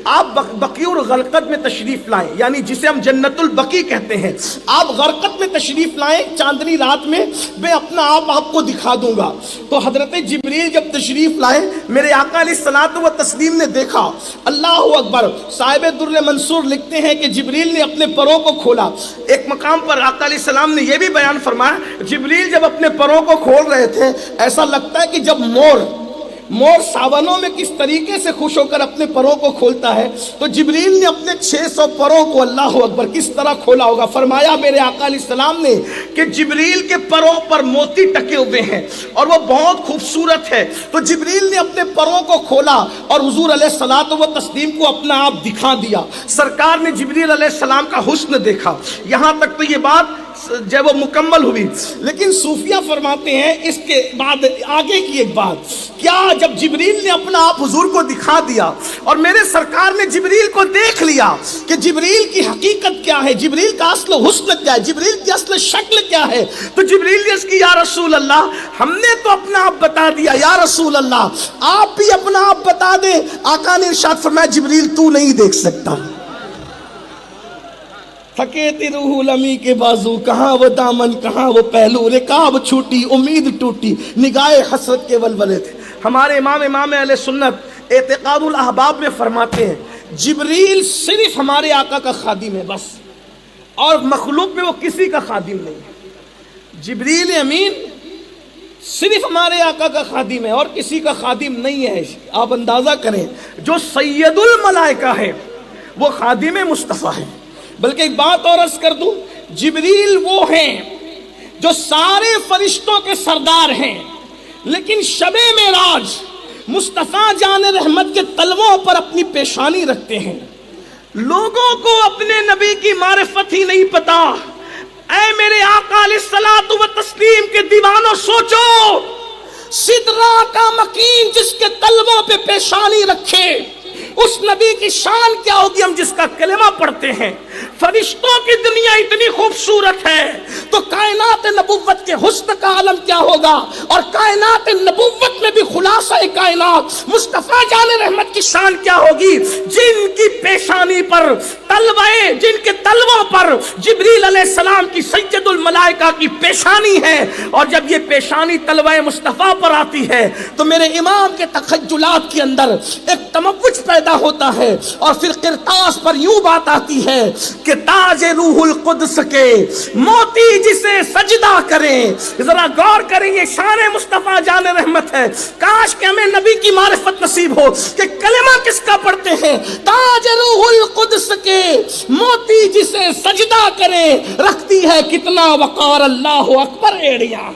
آپ بقیع الغرقد میں تشریف لائیں، یعنی جسے ہم جنت البقیع کہتے ہیں، آپ غرقد میں تشریف لائیں چاندنی رات میں، میں اپنا آپ کو دکھا دوں گا۔ تو حضرت جبریل جب تشریف لائے میرے آقا علیہ الصلوۃ والتسلیم نے دیکھا، اللہ اکبر، صاحب در منصور لکھتے ہیں کہ جبریل نے اپنے پروں کو کھولا۔ ایک مقام پر آقا علیہ السلام نے یہ بھی بیان فرمایا جبریل جب اپنے پروں کو کھول رہے تھے ایسا لگتا ہے کہ جب مور ساونوں میں کس طریقے سے خوش ہو کر اپنے پروں کو کھولتا ہے، تو جبریل نے اپنے 600 پروں کو اللہ اکبر کس طرح کھولا ہوگا۔ فرمایا میرے آقا علیہ السلام نے کہ جبریل کے پروں پر موتی ٹکے ہوئے ہیں اور وہ بہت خوبصورت ہے۔ تو جبریل نے اپنے پروں کو کھولا اور حضور علیہ الصلوۃ والتسلیم کو اپنا آپ دکھا دیا۔ سرکار نے جبریل علیہ السلام کا حسن دیکھا۔ یہاں تک تو یہ بات جب وہ مکمل ہوئی، لیکن صوفیہ فرماتے ہیں اس کے بعد آگے کی ایک بات، کیا جب جبریل نے اپنا آپ حضور کو دکھا دیا اور میرے سرکار نے جبریل کو دیکھ لیا کہ جبریل کی حقیقت کیا ہے، جبریل کا اصل حسن کیا ہے، جبریل کی اصل شکل کیا ہے، تو جبریل نے اس کی یا رسول اللہ ہم نے تو اپنا آپ بتا دیا، یا رسول اللہ آپ بھی اپنا آپ بتا دیں۔ آقا نے ارشاد فرمایا جبریل تو نہیں دیکھ سکتا۔ تھکے تھی روح المی کے بازو، کہاں وہ دامن کہاں وہ پہلو، رکاب چھوٹی امید ٹوٹی، نگاہ حسرت کے ولولے تھے۔ ہمارے امام اہل سنت اعتقاد الاحباب میں فرماتے ہیں جبریل صرف ہمارے آقا کا خادم ہے بس، اور مخلوق میں وہ کسی کا خادم نہیں ہے۔ جبریل امین صرف ہمارے آقا کا خادم ہے اور کسی کا خادم نہیں ہے۔ آپ اندازہ کریں جو سید الملائکہ ہے وہ خادم مصطفیٰ ہے۔ بلکہ ایک بات اور عرض کر دوں، جبریل وہ ہیں جو سارے فرشتوں کے سردار ہیں، لیکن شب معراج مصطفیٰ جان رحمت کے تلووں پر اپنی پیشانی رکھتے ہیں۔ لوگوں کو اپنے نبی کی معرفت ہی نہیں پتا۔ اے میرے آقا علیہ الصلوۃ والتسلیم کے دیوانوں سوچو، سدرہ کا مکین جس کے تلووں پہ پیشانی رکھے اس نبی کی شان کیا ہوگی ہم جس کا کلمہ پڑھتے ہیں۔ فرشتوں کی دنیا اتنی خوبصورت ہے تو کائنات نبوت کے حسن کا عالم کیا ہوگا، اور کائنات نبوت میں بھی خلاصہ کائنات مصطفیٰ جان رحمت کی شان کیا ہوگی، جن کی پیشانی پر تلوے، جن کے تلووں پر جبریل علیہ السلام کی سید الملائکہ کی پیشانی ہے۔ اور جب یہ پیشانی تلوے مصطفیٰ پر آتی ہے تو میرے امام کے تخجلات کے اندر ایک تموج پیدا ہوتا ہے، اور پھر قرطاس پر یوں بات آتی ہے کہ تاج روح القدس کے موتی جسے سجدہ کریں۔ ذرا غور کریں، یہ شان مصطفیٰ جان رحمت ہے۔ کاش کہ ہمیں نبی کی معرفت نصیب ہو کہ کلمہ کس کا پڑھتے ہیں، تاج روح القدس کے موتی جسے سجدہ کریں، رکھتی ہے کتنا وقار اللہ اکبر ایڑیاں۔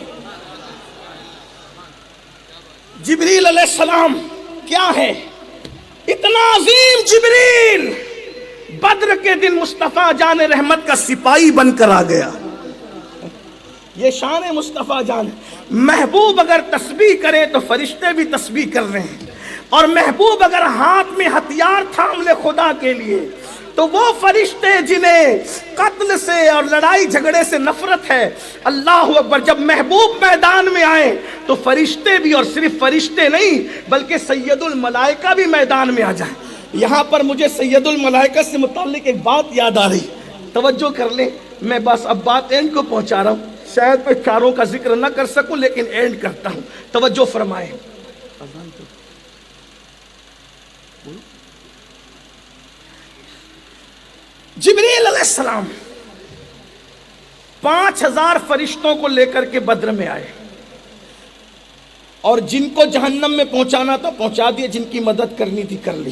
جبریل علیہ السلام کیا ہے، اتنا عظیم جبریل بدر کے دن مصطفیٰ جان رحمت کا سپاہی بن کر آ گیا۔ یہ شان مصطفیٰ جان، محبوب اگر تسبیح کرے تو فرشتے بھی تسبیح کر رہے ہیں، اور محبوب اگر ہاتھ میں ہتھیار تھام لے خدا کے لیے تو وہ فرشتے جنہیں قتل سے اور لڑائی جھگڑے سے نفرت ہے، اللہ اکبر، جب محبوب میدان میں آئے تو فرشتے بھی، اور صرف فرشتے نہیں بلکہ سید الملائکہ بھی میدان میں آ جائیں۔ یہاں پر مجھے سید الملائکہ سے متعلق ایک بات یاد آ رہی، توجہ کر لیں، میں بس اب بات اینڈ کو پہنچا رہا ہوں، شاید میں چاروں کا ذکر نہ کر سکوں لیکن اینڈ کرتا ہوں، توجہ فرمائیں۔ جبریل علیہ السلام 5000 فرشتوں کو لے کر کے بدر میں آئے، اور جن کو جہنم میں پہنچانا تھا پہنچا دیا، جن کی مدد کرنی تھی کر لی۔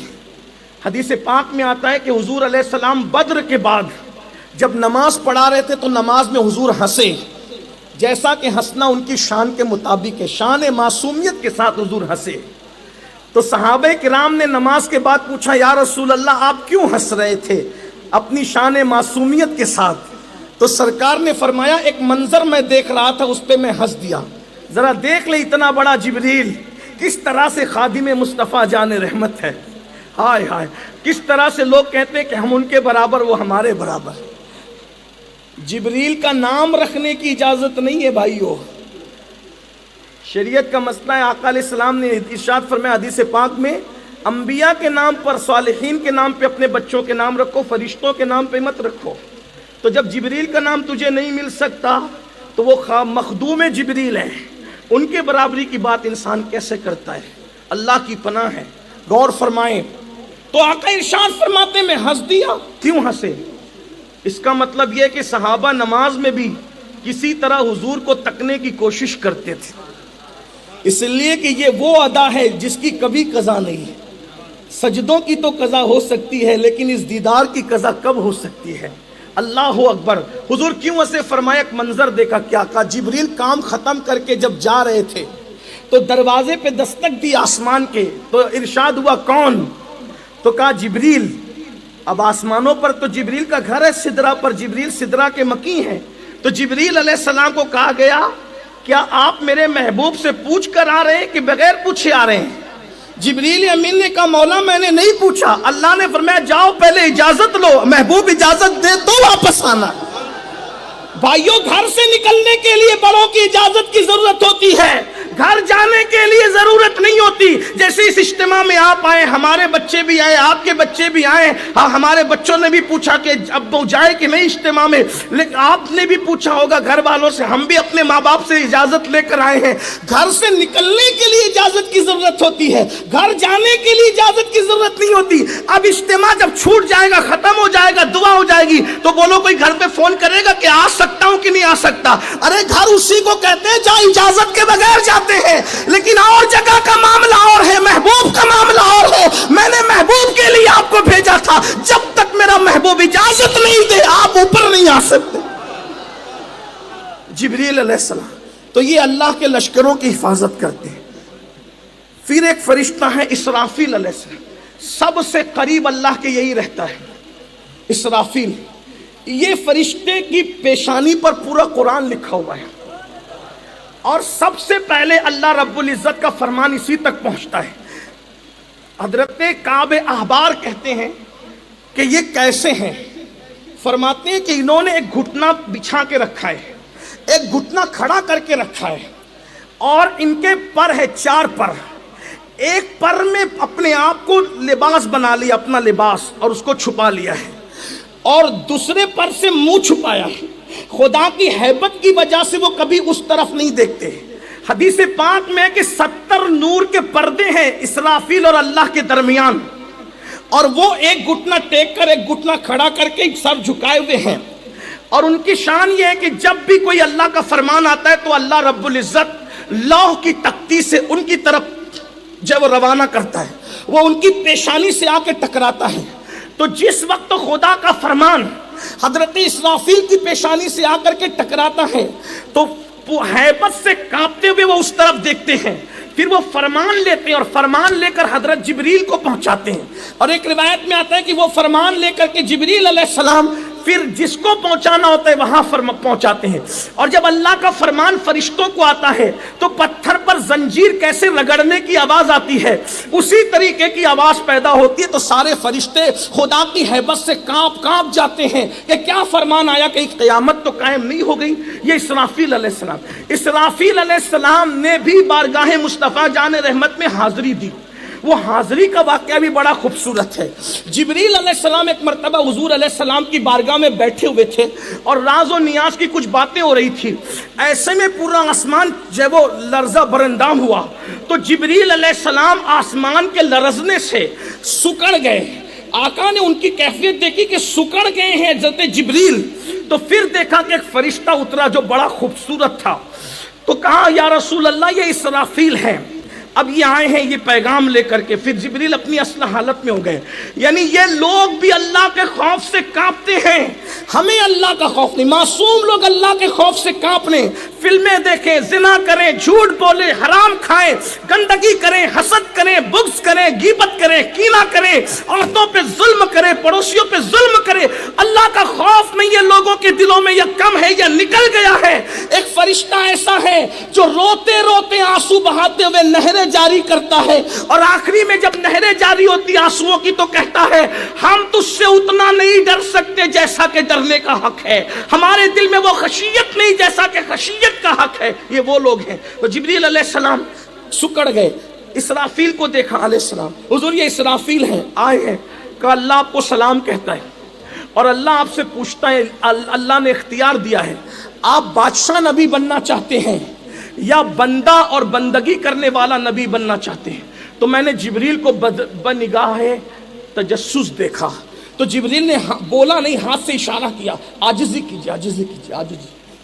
حدیث پاک میں آتا ہے کہ حضور علیہ السلام بدر کے بعد جب نماز پڑھا رہے تھے تو نماز میں حضور ہنسے، جیسا کہ ہنسنا ان کی شان کے مطابق ہے، شان معصومیت کے ساتھ حضور ہنسے۔ تو صحابہ کرام نے نماز کے بعد پوچھا یا رسول اللہ آپ کیوں ہنس رہے تھے اپنی شان معصومیت کے ساتھ؟ تو سرکار نے فرمایا ایک منظر میں دیکھ رہا تھا اس پہ میں ہنس دیا۔ ذرا دیکھ لے اتنا بڑا جبریل کس طرح سے خادم مصطفیٰ جان رحمت ہے، ہائے ہائے، کس طرح سے لوگ کہتے ہیں کہ ہم ان کے برابر وہ ہمارے برابر۔ جبریل کا نام رکھنے کی اجازت نہیں ہے بھائیو. شریعت کا مسئلہ ہے. آقا علیہ السلام نے ارشاد فرمایا حدیث پاک میں, انبیاء کے نام پر, صالحین کے نام پہ اپنے بچوں کے نام رکھو, فرشتوں کے نام پہ مت رکھو. تو جب جبریل کا نام تجھے نہیں مل سکتا تو وہ مخدوم جبریل ہیں, ان کے برابری کی بات انسان کیسے کرتا ہے؟ اللہ کی پناہ ہے. غور فرمائیں. تو آقا ارشاد فرماتے میں ہنس دیا. کیوں ہنسے؟ اس کا مطلب یہ کہ صحابہ نماز میں بھی کسی طرح حضور کو تکنے کی کوشش کرتے تھے, اس لیے کہ یہ وہ ادا ہے جس کی کبھی قضا نہیں ہے. سجدوں کی تو قضا ہو سکتی ہے, لیکن اس دیدار کی قضا کب ہو سکتی ہے؟ اللہ اکبر. حضور کیوں اسے فرمایا؟ ایک منظر دیکھا. کیا کہا؟ جبریل کام ختم کر کے جب جا رہے تھے تو دروازے پہ دستک دی آسمان کے, تو ارشاد ہوا کون؟ تو کہا جبریل. اب آسمانوں پر تو جبریل کا گھر ہے, سدرہ پر جبریل سدرہ کے مکی ہیں. تو جبریل علیہ السلام کو کہا گیا کیا آپ میرے محبوب سے پوچھ کر آ رہے ہیں کہ بغیر پوچھے آ رہے ہیں؟ جبریل امین نے کہا مولا میں نے نہیں پوچھا. اللہ نے فرمایا جاؤ پہلے اجازت لو, محبوب اجازت دے تو واپس آنا. بھائیوں, گھر سے نکلنے کے لیے بڑوں کی اجازت کی ضرورت ہوتی ہے, گھر جانے کے لیے ضرورت نہیں ہوتی. جیسے اس اجتماع میں آپ آئے, ہمارے بچے بھی آئے, آپ کے بچے بھی آئے, ہمارے بچوں نے بھی پوچھا کہ اب وہ جائے کہ نہیں اجتماع میں, لیکن آپ نے بھی پوچھا ہوگا گھر والوں سے, ہم بھی اپنے ماں باپ سے اجازت لے کر آئے ہیں. گھر سے نکلنے کے لیے اجازت کی ضرورت ہوتی ہے, گھر جانے کے لیے اجازت کی ضرورت نہیں ہوتی. اب اجتماع جب چھوٹ جائے گا, ختم ہو جائے گا, دعا ہو جائے گی, تو بولو کوئی گھر پہ فون کرے گا کہ آ سکتا ہوں کہ نہیں آ سکتا؟ ارے گھر اسی کو کہتے ہیں جہاں اجازت کے بغیر جاتے ہیں. لیکن اور جگہ کا معاملہ اور ہے, محبوب کا معاملہ اور ہے. میں نے محبوب کے لیے آپ کو بھیجا تھا, جب تک میرا محبوب اجازت نہیں دے آپ اوپر نہیں آ سکتے. جبریل علیہ السلام تو یہ اللہ کے لشکروں کی حفاظت کرتے ہیں. پھر ایک فرشتہ ہے اسرافیل علیہ السلام, سب سے قریب اللہ کے یہی رہتا ہے. اسرافیل, یہ فرشتے کی پیشانی پر پورا قرآن لکھا ہوا ہے, اور سب سے پہلے اللہ رب العزت کا فرمان اسی تک پہنچتا ہے. حضرت کعب احبار کہتے ہیں کہ یہ کیسے ہیں؟ فرماتے ہیں کہ انہوں نے ایک گھٹنا بچھا کے رکھا ہے, ایک گھٹنا کھڑا کر کے رکھا ہے, اور ان کے پر ہے 4 پر. ایک پر میں اپنے آپ کو لباس بنا لیا, اپنا لباس, اور اس کو چھپا لیا ہے, اور دوسرے پر سے منہ چھپایا ہے. خدا کی ہیبت کی وجہ سے وہ کبھی اس طرف نہیں دیکھتے. حدیث پاک میں ہے کہ 70 نور کے پردے ہیں اسرافیل اور اللہ کے درمیان, اور وہ ایک گھٹنا ٹیک کر ایک گھٹنا کھڑا کر کے سر جھکائے ہوئے ہیں. اور ان کی شان یہ ہے کہ جب بھی کوئی اللہ کا فرمان آتا ہے تو اللہ رب العزت لوح کی تختی سے ان کی طرف جب وہ روانہ کرتا ہے, وہ ان کی پیشانی سے آ کے ٹکراتا ہے. تو جس وقت خدا کا فرمان حضرت اسرافیل کی پیشانی سے آ کر کے ٹکراتا ہے تو ہیبت سے کانپتے ہوئے وہ اس طرف دیکھتے ہیں. پھر وہ فرمان لیتے ہیں اور فرمان لے کر حضرت جبریل کو پہنچاتے ہیں. اور ایک روایت میں آتا ہے کہ وہ فرمان لے کر کے جبریل علیہ السلام پھر جس کو پہنچانا ہوتا ہے وہاں پہنچاتے ہیں. اور جب اللہ کا فرمان فرشتوں کو آتا ہے تو پتھر پر زنجیر کیسے رگڑنے کی آواز آتی ہے, اسی طریقے کی آواز پیدا ہوتی ہے. تو سارے فرشتے خدا کی ہیبت سے کانپ جاتے ہیں کہ کیا فرمان آیا, کہ قیامت تو قائم نہیں ہو گئی. یہ اسرافیل علیہ السلام, اسرافیل علیہ السلام نے بھی بارگاہ مصطفیٰ جان رحمت میں حاضری دی. وہ حاضری کا واقعہ بھی بڑا خوبصورت ہے. جبریل علیہ السلام ایک مرتبہ حضور علیہ السلام کی بارگاہ میں بیٹھے ہوئے تھے اور راز و نیاز کی کچھ باتیں ہو رہی تھی. ایسے میں پورا آسمان جب وہ لرزہ برندام ہوا تو جبریل علیہ السلام آسمان کے لرزنے سے سکڑ گئے. آقا نے ان کی کیفیت دیکھی کہ سکڑ گئے ہیں حضرت جبریل, تو پھر دیکھا کہ ایک فرشتہ اترا جو بڑا خوبصورت تھا. تو کہا یا رسول اللہ یہ اسرافیل ہیں, اب یہ آئے ہیں یہ پیغام لے کر کے. پھر جبریل اپنی اصل حالت میں ہو گئے, یعنی یہ لوگ بھی اللہ کے خوف سے کانپتے ہیں, ہمیں اللہ کا خوف نہیں. معصوم لوگ اللہ کے خوف سے کانپ لیں, فلمیں دیکھیں, زنا کریں, جھوٹ بولیں, حرام کھائیں, گندگی کریں, حسد کریں, بغض کریں, غیبت کریں, کینہ کریں, عورتوں پہ ظلم کریں, پڑوسیوں پہ ظلم کریں. اللہ کا خوف نہیں ہے لوگوں کے دلوں میں, یا کم ہے یا نکل گیا ہے. ایک فرشتہ ایسا ہے جو روتے روتے آنسو بہاتے ہوئے نہر نہریں جاری کرتا ہے، اور آخری میں جب نہریں جاری ہوتی آنسوؤں کی تو کہتا ہے ہم تجھ سے اتنا نہیں ڈر سکتے جیسا کہ ڈرنے کا حق ہے، ہمارے دل میں وہ خشیت نہیں جیسا کہ خشیت کا حق ہے۔ یہ وہ لوگ ہیں۔ تو جبریل علیہ السلام سکڑ گئے، اسرافیل کو دیکھا علیہ السلام، حضور یہ اسرافیل ہیں، آئے ہیں، کہا اللہ آپ کو سلام کہتا ہے، اور اللہ آپ سے پوچھتا ہے، اللہ نے اختیار دیا ہے، آپ بادشاہ نبی بننا چاہتے ہیں یا بندہ اور بندگی کرنے والا نبی بننا چاہتے ہیں؟ تو میں نے جبریل کو بنگاہ تجسس دیکھا، تو جبریل نے بولا نہیں، ہاتھ سے اشارہ کیا، عاجزی کیجیے، عاجزی کیجیے،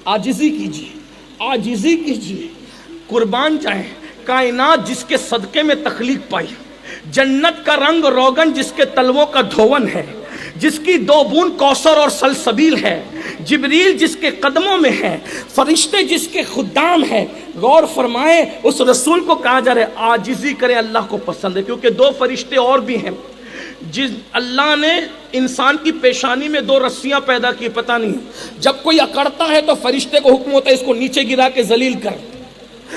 عاجزی کیجیے، عاجزی کیجیے، قربان جائیں کائنات جس کے صدقے میں تخلیق پائی، جنت کا رنگ روغن جس کے تلووں کا دھون ہے، جس کی 2 بوند کوثر اور سلسبیل ہے، جبریل جس کے قدموں میں ہے، فرشتے جس کے خدام ہیں، غور فرمائیں اس رسول کو کہا جا رہا ہے عاجزی کریں، اللہ کو پسند ہے، کیونکہ 2 فرشتے اور بھی ہیں۔ جس اللہ نے انسان کی پیشانی میں 2 رسیاں پیدا کی، پتہ نہیں، جب کوئی اکڑتا ہے تو فرشتے کو حکم ہوتا ہے اس کو نیچے گرا کے ذلیل کر،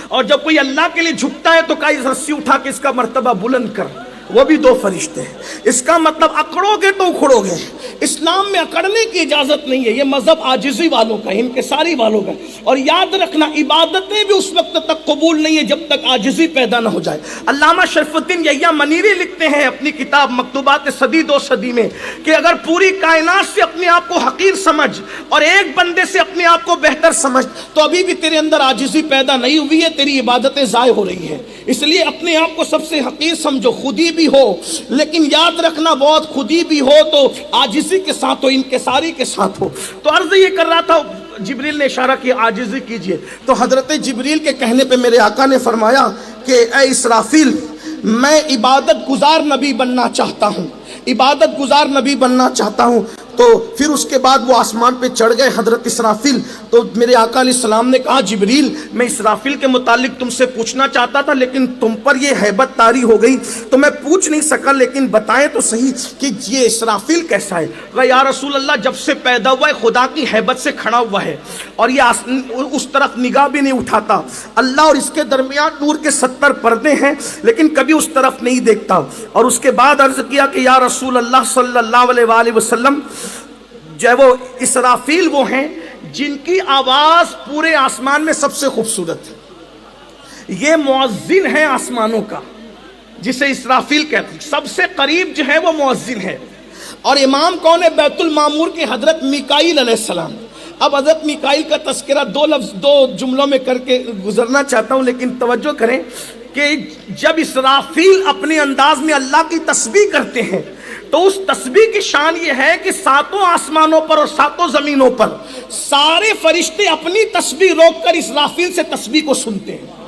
اور جب کوئی اللہ کے لیے جھکتا ہے تو کہا اس رسی اٹھا کے اس کا مرتبہ بلند کر، وہ بھی 2 فرشتے ہیں۔ اس کا مطلب اکڑو گے تو اکھڑو گے۔ اسلام میں اکڑنے کی اجازت نہیں ہے، یہ مذہب عاجزی والوں کا، انکساری والوں کا، اور یاد رکھنا عبادتیں بھی اس وقت تک قبول نہیں ہے جب تک عاجزی پیدا نہ ہو جائے۔ علامہ شرف الدین یحییٰ منیری لکھتے ہیں اپنی کتاب مکتوبات صدی 2 صدی میں کہ اگر پوری کائنات سے اپنے آپ کو حقیر سمجھ اور ایک بندے سے اپنے آپ کو بہتر سمجھ تو ابھی بھی تیرے اندر عاجزی پیدا نہیں ہوئی ہے، تیری عبادتیں ضائع ہو رہی ہیں۔ اس لیے اپنے آپ کو سب سے حقیر سمجھو، خودی بھی ہو لیکن یاد رکھنا بہت خودی بھی ہو تو عاجزی کے ساتھ ہو، انکساری کے ساتھ ہو۔ تو عرض یہ کر رہا تھا، جبریل نے اشارہ کیا عاجزی کیجئے، تو حضرت جبریل کے کہنے پہ میرے آقا نے فرمایا کہ اے اسرافیل، میں عبادت گزار نبی بننا چاہتا ہوں، عبادت گزار نبی بننا چاہتا ہوں۔ تو پھر اس کے بعد وہ آسمان پہ چڑھ گئے حضرت اسرافیل۔ تو میرے آقا علیہ السلام نے کہا جبریل میں اسرافیل کے متعلق تم سے پوچھنا چاہتا تھا لیکن تم پر یہ ہیبت طاری ہو گئی تو میں پوچھ نہیں سکا، لیکن بتائیں تو صحیح کہ یہ اسرافیل کیسا ہے؟ کہا یا رسول اللہ جب سے پیدا ہوا ہے خدا کی ہیبت سے کھڑا ہوا ہے، اور یہ اس طرف نگاہ بھی نہیں اٹھاتا، اللہ اور اس کے درمیان نور کے 70 پردے ہیں لیکن کبھی اس طرف نہیں دیکھتا۔ اور اس کے بعد عرض کیا کہ یا رسول اللہ صلی اللہ علیہ وآلہ وسلم، جو ہے وہ اسرافیل وہ ہیں جن کی آواز پورے آسمان میں سب سے خوبصورت ہے، یہ مؤذن ہے آسمانوں کا جسے اسرافیل کہتے ہیں، سب سے قریب جو ہے وہ مؤذن ہے۔ اور امام کون ہے؟ بیت المعمور کے حضرت میکائیل علیہ السلام۔ اب حضرت میکائیل کا تذکرہ 2 جملوں میں کر کے گزرنا چاہتا ہوں، لیکن توجہ کریں کہ جب اسرافیل اپنے انداز میں اللہ کی تسبیح کرتے ہیں تو اس تسبیح کی شان یہ ہے کہ 7 آسمانوں پر اور 7 زمینوں پر سارے فرشتے اپنی تسبیح روک کر اسرافیل سے تسبیح کو سنتے ہیں۔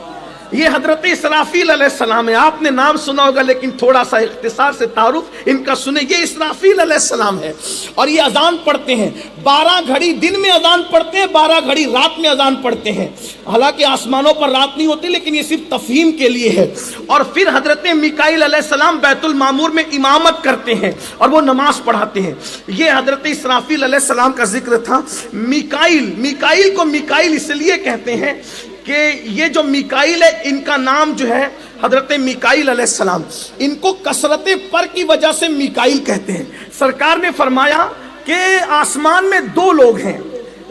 یہ حضرت اسرافیل علیہ السلام ہے، آپ نے نام سنا ہوگا لیکن تھوڑا سا اختصار سے تعارف ان کا سنیں۔ یہ اسرافیل علیہ السلام ہے اور یہ اذان پڑھتے ہیں، 12 گھڑی دن میں اذان پڑھتے ہیں، 12 گھڑی رات میں اذان پڑھتے ہیں۔ حالانکہ آسمانوں پر رات نہیں ہوتی لیکن یہ صرف تفہیم کے لیے ہے۔ اور پھر حضرت میکائیل علیہ السلام بیت المعمور میں امامت کرتے ہیں اور وہ نماز پڑھاتے ہیں۔ یہ حضرت اسرافیل علیہ السلام کا ذکر تھا۔ میکائیل کو میکائیل اس لیے کہتے ہیں کہ یہ جو میکائیل ہے ان کا نام جو ہے حضرت میکائیل علیہ السلام، ان کو کثرت پر کی وجہ سے میکائیل کہتے ہیں۔ سرکار نے فرمایا کہ آسمان میں 2 لوگ ہیں،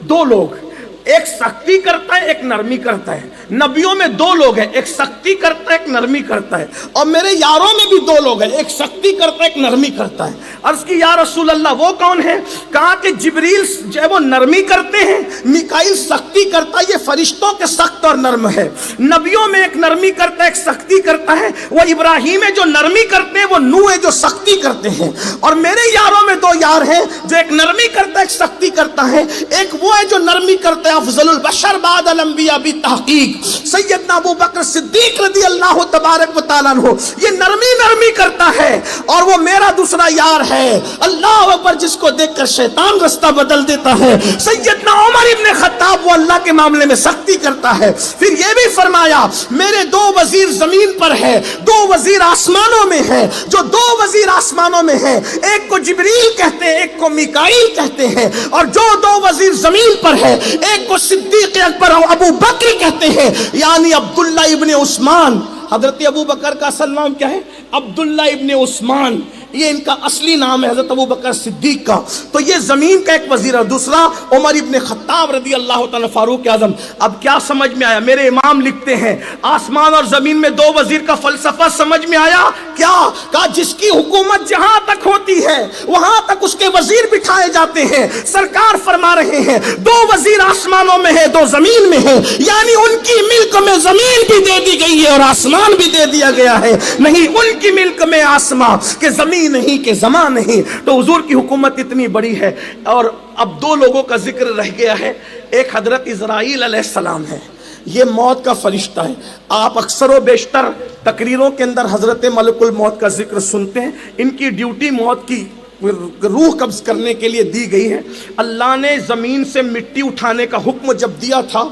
2 لوگ، ایک سختی کرتا ہے ایک نرمی کرتا ہے۔ نبیوں میں 2 لوگ ہیں، ایک سختی کرتا ہے ایک نرمی کرتا ہے، اور میرے یاروں میں بھی 2 لوگ ہیں، ایک سختی کرتا ہے ایک نرمی کرتا ہے۔ عرض کی یا رسول اللہ وہ کون ہے؟ کہا کہ جبریل جو ہے وہ نرمی کرتے ہیں، میکائیل سختی کرتا ہے، یہ فرشتوں کے سخت اور نرم ہے۔ نبیوں میں ایک نرمی کرتا ہے ایک سختی کرتا ہے، وہ ابراہیم ہے جو نرمی کرتے ہیں، وہ نوح ہے جو سختی کرتے ہیں۔ اور میرے یاروں میں 2 یار ہیں جو ایک نرمی کرتا ہے ایک سختی کرتا ہے۔ ایک وہ ہے جو نرمی کرتا ہے افضل البشر بعد الانبیاء بتحقیق سیدنا ابو بکر صدیق رضی اللہ تبارک و تعالیٰ عنہ، یہ نرمی کرتا ہے۔ اور وہ میرا دوسرا یار ہے، اللہ اکبر، جس کو دیکھ کر شیطان رستہ بدل دیتا ہے، سیدنا عمر ابن خطاب، وہ اللہ کے معاملے میں سختی کرتا ہے۔ پھر یہ بھی فرمایا میرے 2 وزیر زمین پر ہے، 2 وزیر آسمانوں میں ہے۔ جو 2 وزیر آسمانوں میں ہے ایک کو جبریل کہتے ہیں ایک کو میکائیل کہتے ہیں، اور جو 2 وزیر زمین پر ہے ایک کو صدیق اکبر ابو بکر کہتے ہیں، یعنی عبداللہ ابن عثمان حضرت ابو بکر کا اصل نام کیا ہے؟ عبداللہ ابن عثمان، یہ ان کا اصلی نام ہے حضرت ابو بکر صدیق کا. تو یہ زمین کا ایک وزیر ہے. دوسرا عمر ابن خطاب رضی اللہ تعالیٰ فاروق اعظم. اب کیا سمجھ میں آیا؟ میرے امام لکھتے ہیں آسمان اور زمین میں دو وزیر کا فلسفہ سمجھ میں آیا. کیا کہا؟ جس کی حکومت جہاں تک ہوتی ہے وہاں تک اس کے وزیر بٹھائے جاتے ہیں. سرکار فرما رہے ہیں دو وزیر آسمانوں میں ہے، دو زمین میں ہے، یعنی ان کی ملک میں زمین بھی دے دی گئی ہے اور آسمان بھی دے دیا گیا ہے. نہیں ان کی ملک میں آسمان کہ زمین نہیں کہ زمان نہیں. تو حضور کی حکومت اتنی بڑی ہے. اور اب دو لوگوں کا ذکر رہ گیا ہے. ایک حضرت اسرائیل علیہ السلام ہے، یہ موت کا فرشتہ ہے. آپ اکثر و بیشتر تقریروں کے اندر حضرت ملک الموت کا ذکر سنتے ہیں. ان کی ڈیوٹی موت کی روح قبض کرنے کے لیے دی گئی ہے. اللہ نے زمین سے مٹی اٹھانے کا حکم جب دیا تھا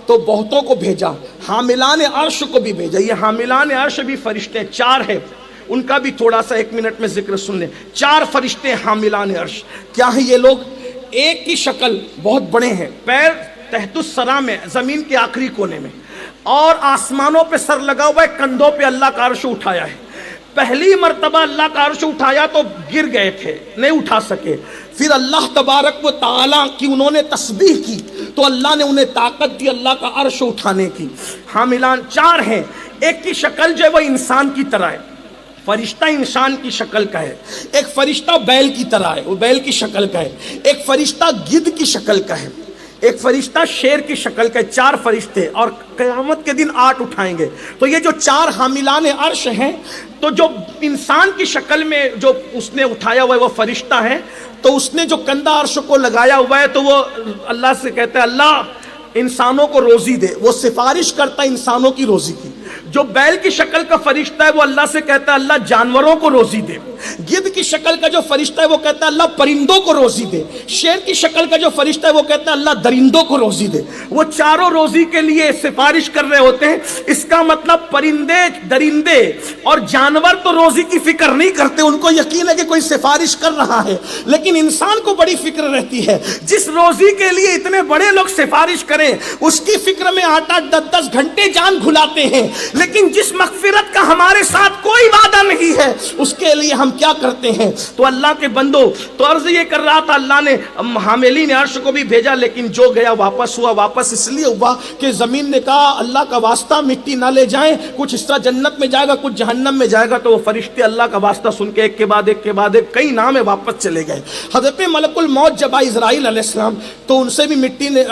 تو بہتوں کو بھیجا، حاملان عرش کو بھی بھیجا. یہ حاملان عرش بھی فرشتے چار ہیں، ان کا بھی تھوڑا سا ایک منٹ میں ذکر سن لیں. چار فرشتے حاملان عرش. کیا ہیں یہ لوگ؟ ایک کی شکل بہت بڑے ہیں، پیر تحت الثری میں، زمین کے آخری کونے میں، اور آسمانوں پہ سر لگا ہوا ہے، کندھوں پہ اللہ کا عرش اٹھایا ہے. پہلی مرتبہ اللہ کا عرش اٹھایا تو گر گئے تھے، نہیں اٹھا سکے. پھر اللہ تبارک و تعالیٰ کی انہوں نے تسبیح کی تو اللہ نے انہیں طاقت دی اللہ کا عرش اٹھانے کی. حاملان چار ہیں. ایک کی شکل جو ہے وہ انسان کی طرح ہے، فرشتہ انسان کی شکل کا ہے. ایک فرشتہ بیل کی طرح ہے، وہ بیل کی شکل کا ہے. ایک فرشتہ گدھ کی شکل کا ہے. ایک فرشتہ شیر کی شکل کا ہے. چار فرشتے، اور قیامت کے دن 8 اٹھائیں گے. تو یہ جو چار حاملان عرش ہیں، تو جو انسان کی شکل میں جو اس نے اٹھایا ہوا ہے وہ فرشتہ ہے. تو اس نے جو کندھا عرش کو لگایا ہوا ہے تو وہ اللہ سے کہتا ہے اللہ انسانوں کو روزی دے. وہ سفارش کرتا ہے انسانوں کی روزی کی. جو بیل کی شکل کا فرشتہ ہے وہ اللہ سے کہتا ہے اللہ جانوروں کو روزی دے. گدھ کی شکل کا جو فرشتہ ہے وہ کہتا ہے اللہ پرندوں کو روزی دے. شیر کی شکل کا جو فرشتہ ہے وہ کہتا ہے اللہ درندوں کو روزی دے. وہ چاروں روزی کے لیے سفارش کر رہے ہوتے ہیں. اس کا مطلب پرندے، درندے اور جانور تو روزی کی فکر نہیں کرتے، ان کو یقین ہے کہ کوئی سفارش کر رہا ہے. لیکن انسان کو بڑی فکر رہتی ہے. جس روزی کے لیے اتنے بڑے لوگ سفارش کریں اس کی فکر میں 8-10 گھنٹے جان گھلاتے ہیں. لیکن جس مغفرت کا ہمارے ساتھ کوئی وعدہ نہیں ہے اس کے لیے ہم کیا کرتے ہیں؟ تو اللہ کے بندو، تو عرض یہ کر رہا تھا اللہ نے حاملین عرش کو بھی بھیجا، لیکن جو گیا واپس ہوا. واپس اس لیے ہوا کہ زمین نے کہا اللہ کا واسطہ مٹی نہ لے جائیں، کچھ حصہ جنت میں جائے گا کچھ جہنم میں جائے گا. تو وہ فرشتے اللہ کا واسطہ سن کے ایک کے بعد ایک کئی نام واپس چلے گئے. حضرت ملک الموت جب آئے اسرائیل علیہ السلام تو ان سے بھی مٹی نے،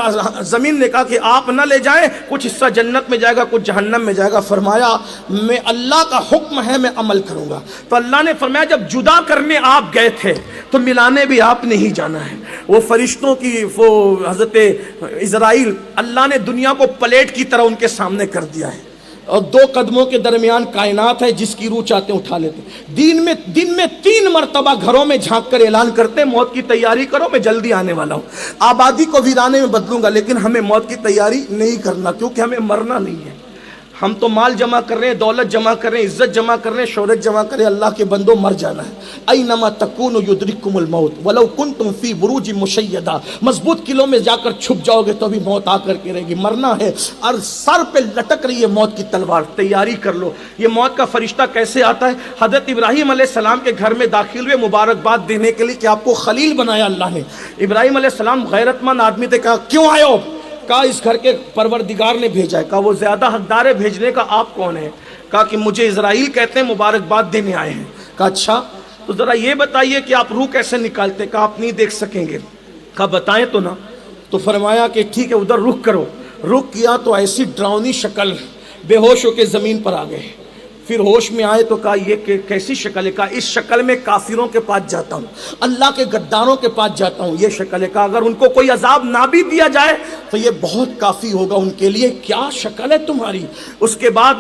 زمین نے کہا کہ آپ نہ لے جائیں، کچھ حصہ جنت میں جائے گا کچھ جہنم میں جائے گا. فرمایا میں اللہ کا حکم ہے میں عمل کروں گا. تو اللہ نے فرمایا جب جدا کرنے آپ گئے تھے تو ملانے بھی آپ نے ہی جانا ہے. وہ فرشتوں کی وہ حضرت اسرائیل اللہ نے دنیا کو پلیٹ کی طرح ان کے سامنے کر دیا ہے، اور 2 قدموں کے درمیان کائنات ہے، جس کی روح چاہتے ہیں اٹھا لیتے. دن میں 3 مرتبہ گھروں میں جھانک کر اعلان کرتے موت کی تیاری کرو، میں جلدی آنے والا ہوں. آبادی کو ویرانے میں بدلوں گا، لیکن ہمیں موت کی تیاری نہیں کرنا، کیونکہ ہمیں مرنا نہیں ہے. ہم تو مال جمع کر رہے ہیں، دولت جمع کر رہے ہیں، عزت جمع کر رہے ہیں، شہرت جمع کر رہے ہیں. اللہ کے بندوں مر جانا ہے. اینما تکونوا یدرککم الموت ولو کنتم فی بروج مشیدہ. مضبوط قلعوں میں جا کر چھپ جاؤ گے تو بھی موت آ کر کے رہے گی. مرنا ہے اور سر پہ لٹک رہی ہے موت کی تلوار. تیاری کر لو. یہ موت کا فرشتہ کیسے آتا ہے؟ حضرت ابراہیم علیہ السلام کے گھر میں داخل ہوئے مبارکباد دینے کے لیے کہ آپ کو خلیل بنایا اللہ نے. ابراہیم علیہ السلام غیرت مند آدمی تھے. کہا کیوں آئے ہو؟ کہا اس گھر کے پروردگار نے بھیجا ہے. کہا وہ زیادہ حقدار ہے بھیجنے کا، آپ کون ہیں؟ کہا کہ مجھے اسرائیل کہتے ہیں، مبارکباد دینے آئے ہیں. کہا اچھا تو ذرا یہ بتائیے کہ آپ روح کیسے نکالتے؟ کہا آپ نہیں دیکھ سکیں گے. کہا بتائیں تو نا. تو فرمایا کہ ٹھیک ہے ادھر رخ کرو. رخ کیا تو ایسی ڈراؤنی شکل، بے ہوش ہو کے زمین پر آ گئے. پھر ہوش میں آئے تو کہا یہ کیسی شکل ہے؟ کہا اس شکل میں کافروں کے پاس جاتا ہوں، اللہ کے غداروں کے پاس جاتا ہوں. یہ شکل ہے. کہا اگر ان کو کوئی عذاب نہ بھی دیا جائے تو یہ بہت کافی ہوگا ان کے لیے. کیا شکل ہے تمہاری؟ اس کے بعد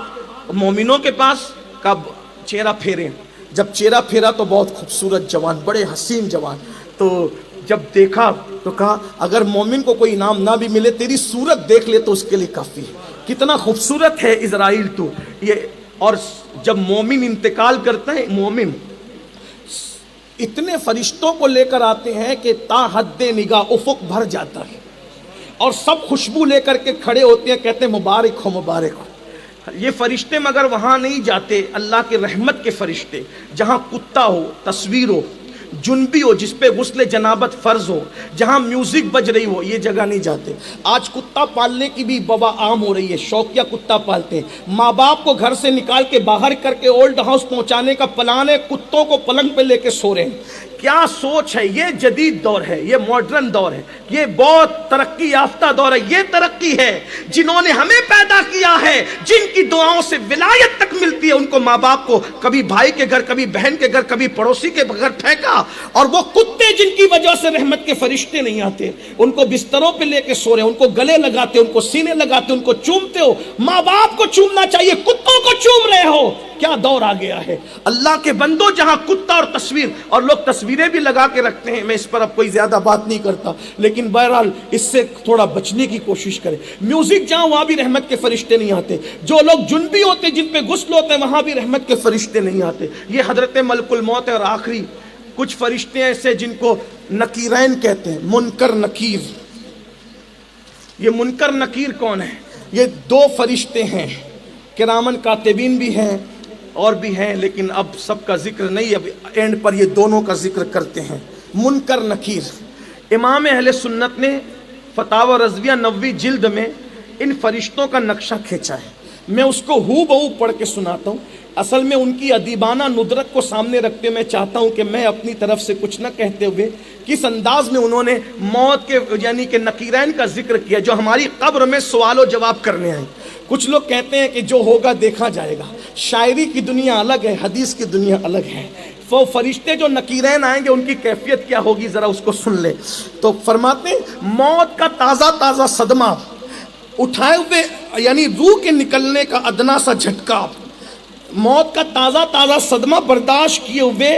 مومنوں کے پاس کہا چہرہ پھیریں. جب چہرہ پھیرا تو بہت خوبصورت جوان، بڑے حسین جوان. تو جب دیکھا تو کہا اگر مومن کو کوئی انعام نہ بھی ملے تیری صورت دیکھ لے تو اس کے لیے کافی ہے. کتنا خوبصورت ہے اسرائیل تو یہ. اور جب مومن انتقال کرتا ہے، مومن اتنے فرشتوں کو لے کر آتے ہیں کہ تا حد نگاہ افق بھر جاتا ہے، اور سب خوشبو لے کر کے کھڑے ہوتے ہیں، کہتے ہیں مبارک ہو مبارک ہو. یہ فرشتے مگر وہاں نہیں جاتے، اللہ کے رحمت کے فرشتے، جہاں کتا ہو، تصویر ہو، جنبی ہو جس پہ غسل جنابت فرض ہو، جہاں میوزک بج رہی ہو، یہ جگہ نہیں جاتے۔ آج کتا پالنے کی بھی وبا عام ہو رہی ہے، شوقیہ کتا پالتے ہیں، ماں باپ کو گھر سے نکال کے باہر کر کے اولڈ ہاؤس پہنچانے کا پلان ہے، کتوں کو پلنگ پہ لے کے سو رہے ہیں۔ کیا سوچ ہے؟ یہ جدید دور ہے، یہ ماڈرن دور ہے، یہ بہت ترقی یافتہ دور ہے۔ یہ ترقی ہے جنہوں نے ہمیں پیدا کیا ہے، جن کی دعاؤں سے ولایت تک ملتی ہے، ان کو ماں باپ کو کبھی بھائی کے گھر، کبھی بہن کے گھر، کبھی پڑوسی کے گھر پھینکا، اور وہ کتے جن کی وجہ سے رحمت کے فرشتے نہیں آتے، ان کو بستروں پہ لے کے سو رہے ہیں، ان کو گلے لگاتے، ان کو سینے لگاتے، ان کو چومتے ہو۔ ماں باپ کو چومنا چاہیے، کتوں کو چوم رہے ہو۔ کیا دور آ گیا ہے اللہ کے بندوں، جہاں کتا اور تصویر، اور لوگ تصویریں بھی لگا کے رکھتے ہیں۔ میں اس پر اب کوئی زیادہ بات نہیں کرتا، لیکن بہرحال اس سے تھوڑا بچنے کی کوشش کریں۔ میوزک جہاں، وہاں بھی رحمت کے فرشتے نہیں آتے۔ جو لوگ جنبی ہوتے، جن پہ غسل ہوتے ہیں، وہاں بھی رحمت کے فرشتے نہیں آتے۔ یہ حضرت ملک الموت ہے۔ اور آخری کچھ فرشتے ایسے جن کو نکیرین کہتے ہیں، منکر نکیر۔ یہ منکر نکیر کون ہے؟ یہ دو فرشتے ہیں، کرامن کاتبین بھی ہیں اور بھی ہیں، لیکن اب سب کا ذکر نہیں، اب اینڈ پر یہ دونوں کا ذکر کرتے ہیں۔ منکر نکیر، امام اہل سنت نے فتاوی رضویہ 90 جلد میں ان فرشتوں کا نقشہ کھینچا ہے۔ میں اس کو ہو بہو پڑھ کے سناتا ہوں۔ اصل میں ان کی ادیبانہ ندرت کو سامنے رکھتے میں چاہتا ہوں کہ میں اپنی طرف سے کچھ نہ کہتے ہوئے کس انداز میں انہوں نے موت کے یعنی کہ نکیرین کا ذکر کیا، جو ہماری قبر میں سوال و جواب کرنے آئیں۔ کچھ لوگ کہتے ہیں کہ جو ہوگا دیکھا جائے گا۔ شاعری کی دنیا الگ ہے، حدیث کی دنیا الگ ہے۔ وہ فرشتے جو نکیرین آئیں گے، ان کی کیفیت کیا ہوگی، ذرا اس کو سن لیں۔ تو فرماتے ہیں موت کا تازہ تازہ صدمہ اٹھائے ہوئے، یعنی روح کے نکلنے کا ادنا سا جھٹکا، موت کا تازہ تازہ صدمہ برداشت کیے ہوئے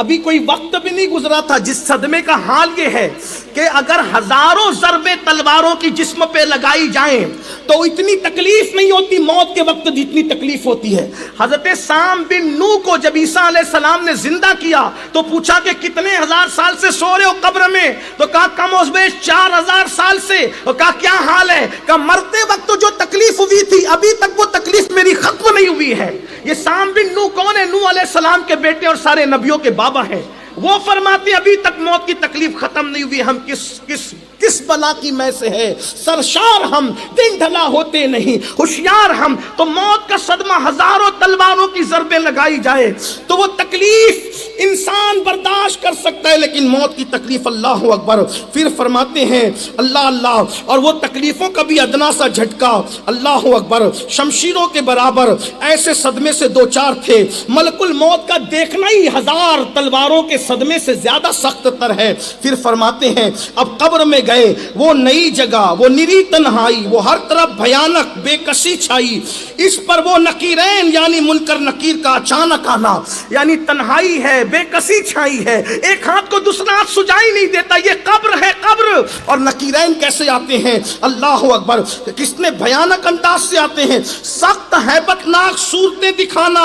ابھی کوئی وقت بھی نہیں گزرا تھا، جس صدمے کا حال یہ ہے کہ اگر ہزاروں ضربیں تلواروں کی جسم پہ لگائی جائیں تو اتنی تکلیف نہیں ہوتی موت کے وقت جتنی تکلیف ہوتی ہے۔ حضرت سام بن نوح کو جب عیسیٰ علیہ السلام نے زندہ کیا تو پوچھا کہ کتنے ہزار سال سے سو رہے ہو قبر میں؟ تو کہا کم از بیش 4000 سال سے۔ تو کہا کیا حال ہے؟ کہا مرتے وقت جو تکلیف ہوئی تھی ابھی تک وہ تکلیف میری ختم نہیں ہوئی ہے۔ یہ سام بن نوح کون ہے؟ نوح علیہ السلام کے بیٹے اور سارے نبیوں کے بابا ہیں۔ وہ فرماتے ابھی تک موت کی تکلیف ختم نہیں ہوئی، ہم کس بلا کی میں سے ہے سرشار، ہم دن ڈھلا ہوتے نہیں ہوشیار ہم۔ تو موت کا صدمہ ہزاروں تلواروں کی ضربیں لگائی جائے تو وہ تکلیف انسان برداشت کر سکتا ہے، لیکن موت کی تکلیف اللہ اکبر۔ پھر فرماتے ہیں اللہ اللہ، اور وہ تکلیفوں کا بھی ادنا سا جھٹکا اللہ اکبر شمشیروں کے برابر ایسے صدمے سے دو چار تھے۔ ملک الموت کا دیکھنا ہی 1000 تلواروں کے صدمے سے زیادہ سخت تر ہے۔ پھر فرماتے ہیں اب قبر میں گئے، وہ نئی جگہ، وہ نری تنہائی، وہ ہر طرف بھیانک بے کسی چھائی، اس پر وہ نکیرین یعنی منکر نکیر کا اچانک آنا، یعنی تنہائی ہے، بے کسی چھائی ہے، ایک ہاتھ کو دوسرا ہاتھ سجائی نہیں دیتا، یہ قبر ہے قبر۔ اور نکیرین کیسے آتے ہیں اللہ اکبر، کس نے بھیانک انداز سے آتے ہیں، سخت ہیبت ناک صورتیں دکھانا۔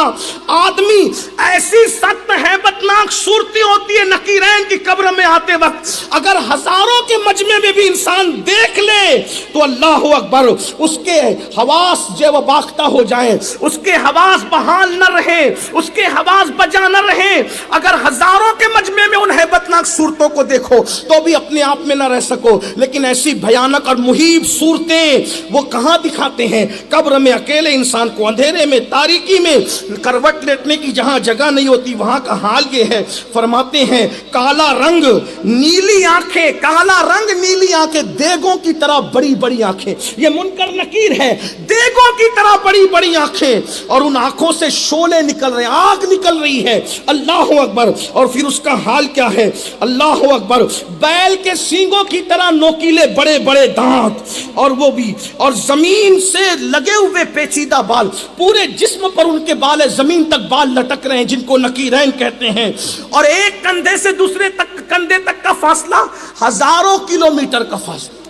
آدمی ایسی سخت ہیبت ناک صورتیں ہوتی ہے نکیرین کی قبر میں آتے وقت، اگر ہزاروں کے مجمع میں بھی انسان دیکھ لے تو اللہ اکبر اس کے حواس جو وہ باختہ ہو جائیں، اس کے حواس بحال نہ رہیں، اس کے حواس بجا نہ رہیں۔ اگر ہزاروں کے مجمع میں ان ہیبت ناک صورتوں کو دیکھو تو بھی اپنے آپ میں نہ رہ سکو، لیکن ایسی بھیانک اور مہیب صورتیں وہ کہاں دکھاتے ہیں؟ قبر میں اکیلے انسان کو اندھیرے میں، تاریکی میں کروٹ لیٹنے کی جہاں جگہ نہیں ہوتی، وہاں کا حال یہ ہے۔ فرماتے ہیں کالا رنگ نیلی آنکھیں، کالا رنگ نیلی آنکھیں، دیگوں کی طرح بڑی بڑی آنکھیں، یہ منکر نکیر ہے، دیگوں کی طرح بڑی بڑی آنکھیں، اور ان آنکھوں سے شعلے نکل رہے ہیں، آگ نکل رہی ہے اللہ اکبر۔ اور پھر اس کا حال کیا ہے اللہ اکبر، بیل کے سینگوں کی طرح نوکیلے بڑے بڑے دانت، اور وہ بھی اور زمین سے لگے ہوئے پیچیدہ بال، پورے جسم پر ان کے بال ہے، زمین تک بال لٹک رہے ہیں جن کو نکیرین کہتے ہیں، اور ایک کندھے سے دوسرے کندھے تک کا فاصلہ 1000 کلومیٹر کا فاصلہ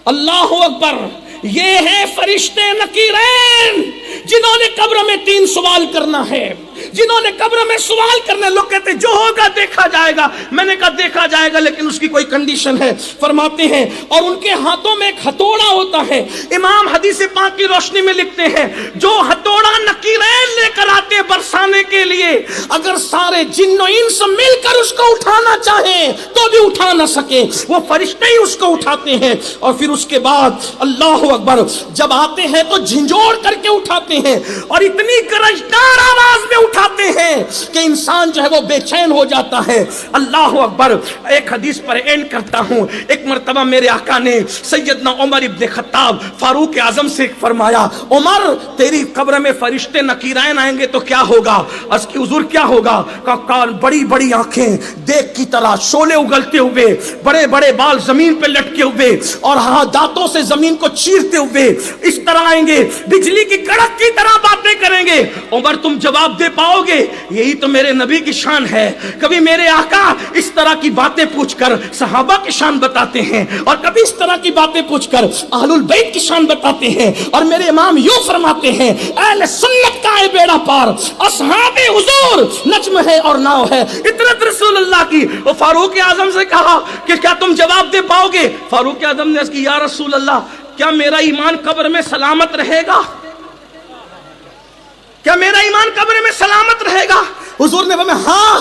اللہ اکبر۔ یہ ہیں فرشتے نکیرین جنہوں نے قبر میں 3 سوال کرنا ہے، جنہوں نے قبر میں سوال کرنا ہے۔ لوگ کہتے ہیں جو ہوگا دیکھا جائے گا، میں نے کہا دیکھا جائے گا لیکن اس کی کوئی کنڈیشن ہے۔ فرماتے ہیں اور ان کے ہاتھوں میں ایک ہتھوڑا ہوتا ہے۔ امام حدیث پاک کی روشنی میں لکھتے ہیں جو ہتھوڑا نکیرین لے کر آتے برسانے کے لیے، اگر سارے جن و انس مل کر اس کو اٹھانا چاہیں تو بھی اٹھا نہ سکے، وہ فرشتے ہی اس کو اٹھاتے ہیں۔ اور پھر اس کے بعد اللہ اکبر جب آتے ہیں تو جھنجھوڑ کر کے اٹھاتے ہیں اور اتنی گرجدار آواز میں اٹھاتے ہیں کہ انسان جو ہے وہ بے چین ہو جاتا ہے۔ اللہ اکبر۔ ایک حدیث پر اینڈ کرتا ہوں۔ ایک مرتبہ میرے آقا نے سیدنا عمر ابن خطاب فاروق اعظم سے فرمایا عمر تیری قبر میں فرشتے نکیرین آئیں گے تو کیا ہوگا؟ عرض کی حضور کیا ہوگا؟ کہا بڑی بڑی آنکھیں دیکھ کی طرح، شعلے اگلتے ہوئے، بڑے بڑے بال زمین پہ لٹکے ہوئے اور دانتوں سے زمین کو چیرتے ہوئے اس طرح آئیں گے، بجلی کی کڑک کی طرح باتیں کریں گے۔ عمر تم جواب دے پاؤ گے؟ یہی تو میرے نبی کی شان ہے۔ کبھی میرے آقا اس طرح کی باتیں پوچھ کر صحابہ کی شان بتاتے ہیں اور کبھی اس طرح کی باتیں پوچھ کر اہل البیت کی شان بتاتے ہیں، اور میرے امام یوں فرماتے ہیں اہل سنت کا ہے بیڑا پار، اصحاب حضور نجم ہے اور ناؤ ہے۔ اطرت رسول اللہ کی۔ وہ فاروق اعظم سے کہا کہ کیا تم جواب دے پاؤ گے؟ فاروق اعظم نے کہا یا رسول اللہ کیا میرا ایمان قبر میں سلامت رہے گا؟ کیا میرا ایمان قبر میں سلامت رہے گا؟ حضور نے فرمایا ہاں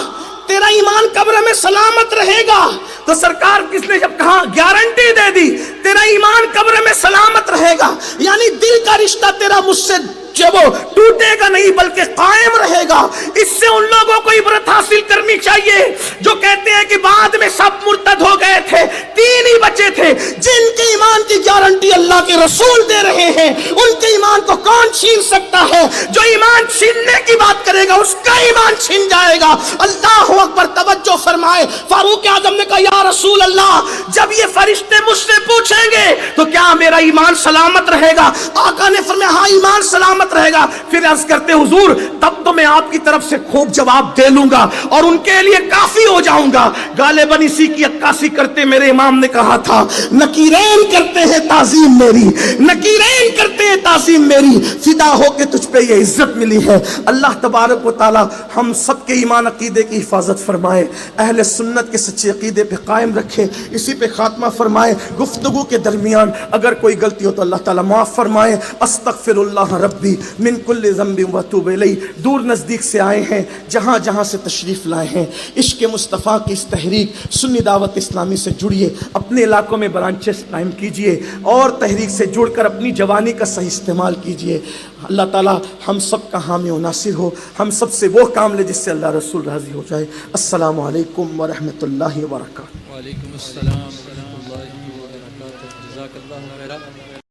تیرا ایمان قبر میں سلامت رہے گا۔ تو سرکار کس نے جب کہا گارنٹی دے دی تیرا ایمان قبر میں سلامت رہے گا، یعنی دل کا رشتہ تیرا مجھ سے جب وہ ٹوٹے گا نہیں بلکہ قائم رہے گا۔ اس سے ان لوگوں کو عبرت حاصل کرنی چاہیے جو کہتے ہیں کہ بعد میں سب مرتد ہو گئے تھے، 3 ہی بچے تھے۔ جن کے ایمان کی گارنٹی اللہ کے رسول دے رہے ہیں ان کے ایمان کو کون چھین سکتا ہے؟ جو ایمان چھیننے کی بات کرے گا اس کا ایمان چھین جائے گا۔ اللہ اکبر۔ توجہ فرمائے۔ فاروق اعظم نے کہا یا رسول اللہ جب یہ فرشتے مجھ سے پوچھیں گے تو کیا میرا ایمان سلامت رہے گا؟ آقا نے فرمایا ہاں ایمان سلامت رہے گا۔ پھر عرض کرتے حضور تب تو میں آپ کی طرف سے خوب جواب دے لوں گا اور ان کے لیے کافی ہو جاؤں گا۔ غالباً اسی کی عکاسی کرتے میرے امام نے کہا تھا نکیرین کرتے ہیں تعظیم میری، نکیرین کرتے ہیں تعظیم میری، فدا ہو کے تجھ پہ یہ عزت ملی ہے۔ اللہ تبارک و تعالی ہم سب کے ایمان عقیدے کی حفاظت فرمائے، اہل سنت کے سچے عقیدے پہ قائم رکھے، اسی پہ خاتمہ فرمائے۔ گفتگو کے درمیان اگر کوئی غلطی ہو تو اللہ تعالیٰ معاف فرمائے۔ استغفر اللہ ربی من کل ذنب واتوب الیہ۔ دور نزدیک سے آئے ہیں، جہاں جہاں سے تشریف لائے ہیں، عشق مصطفیٰ کی اس تحریک سنی دعوت اسلامی سے جڑیے، اپنے علاقوں میں برانچز قائم کیجئے اور تحریک سے جڑ کر اپنی جوانی کا صحیح استعمال کیجئے۔ اللہ تعالی ہم سب کا حامی و ناصر ہو، ہم سب سے وہ کام لے جس سے اللہ رسول راضی ہو جائے۔ السلام علیکم ورحمۃ اللہ وبرکاتہ۔ وعلیکم السلام ورحمۃ اللہ وبرکاتہ۔ جزاک اللہ خیرہ۔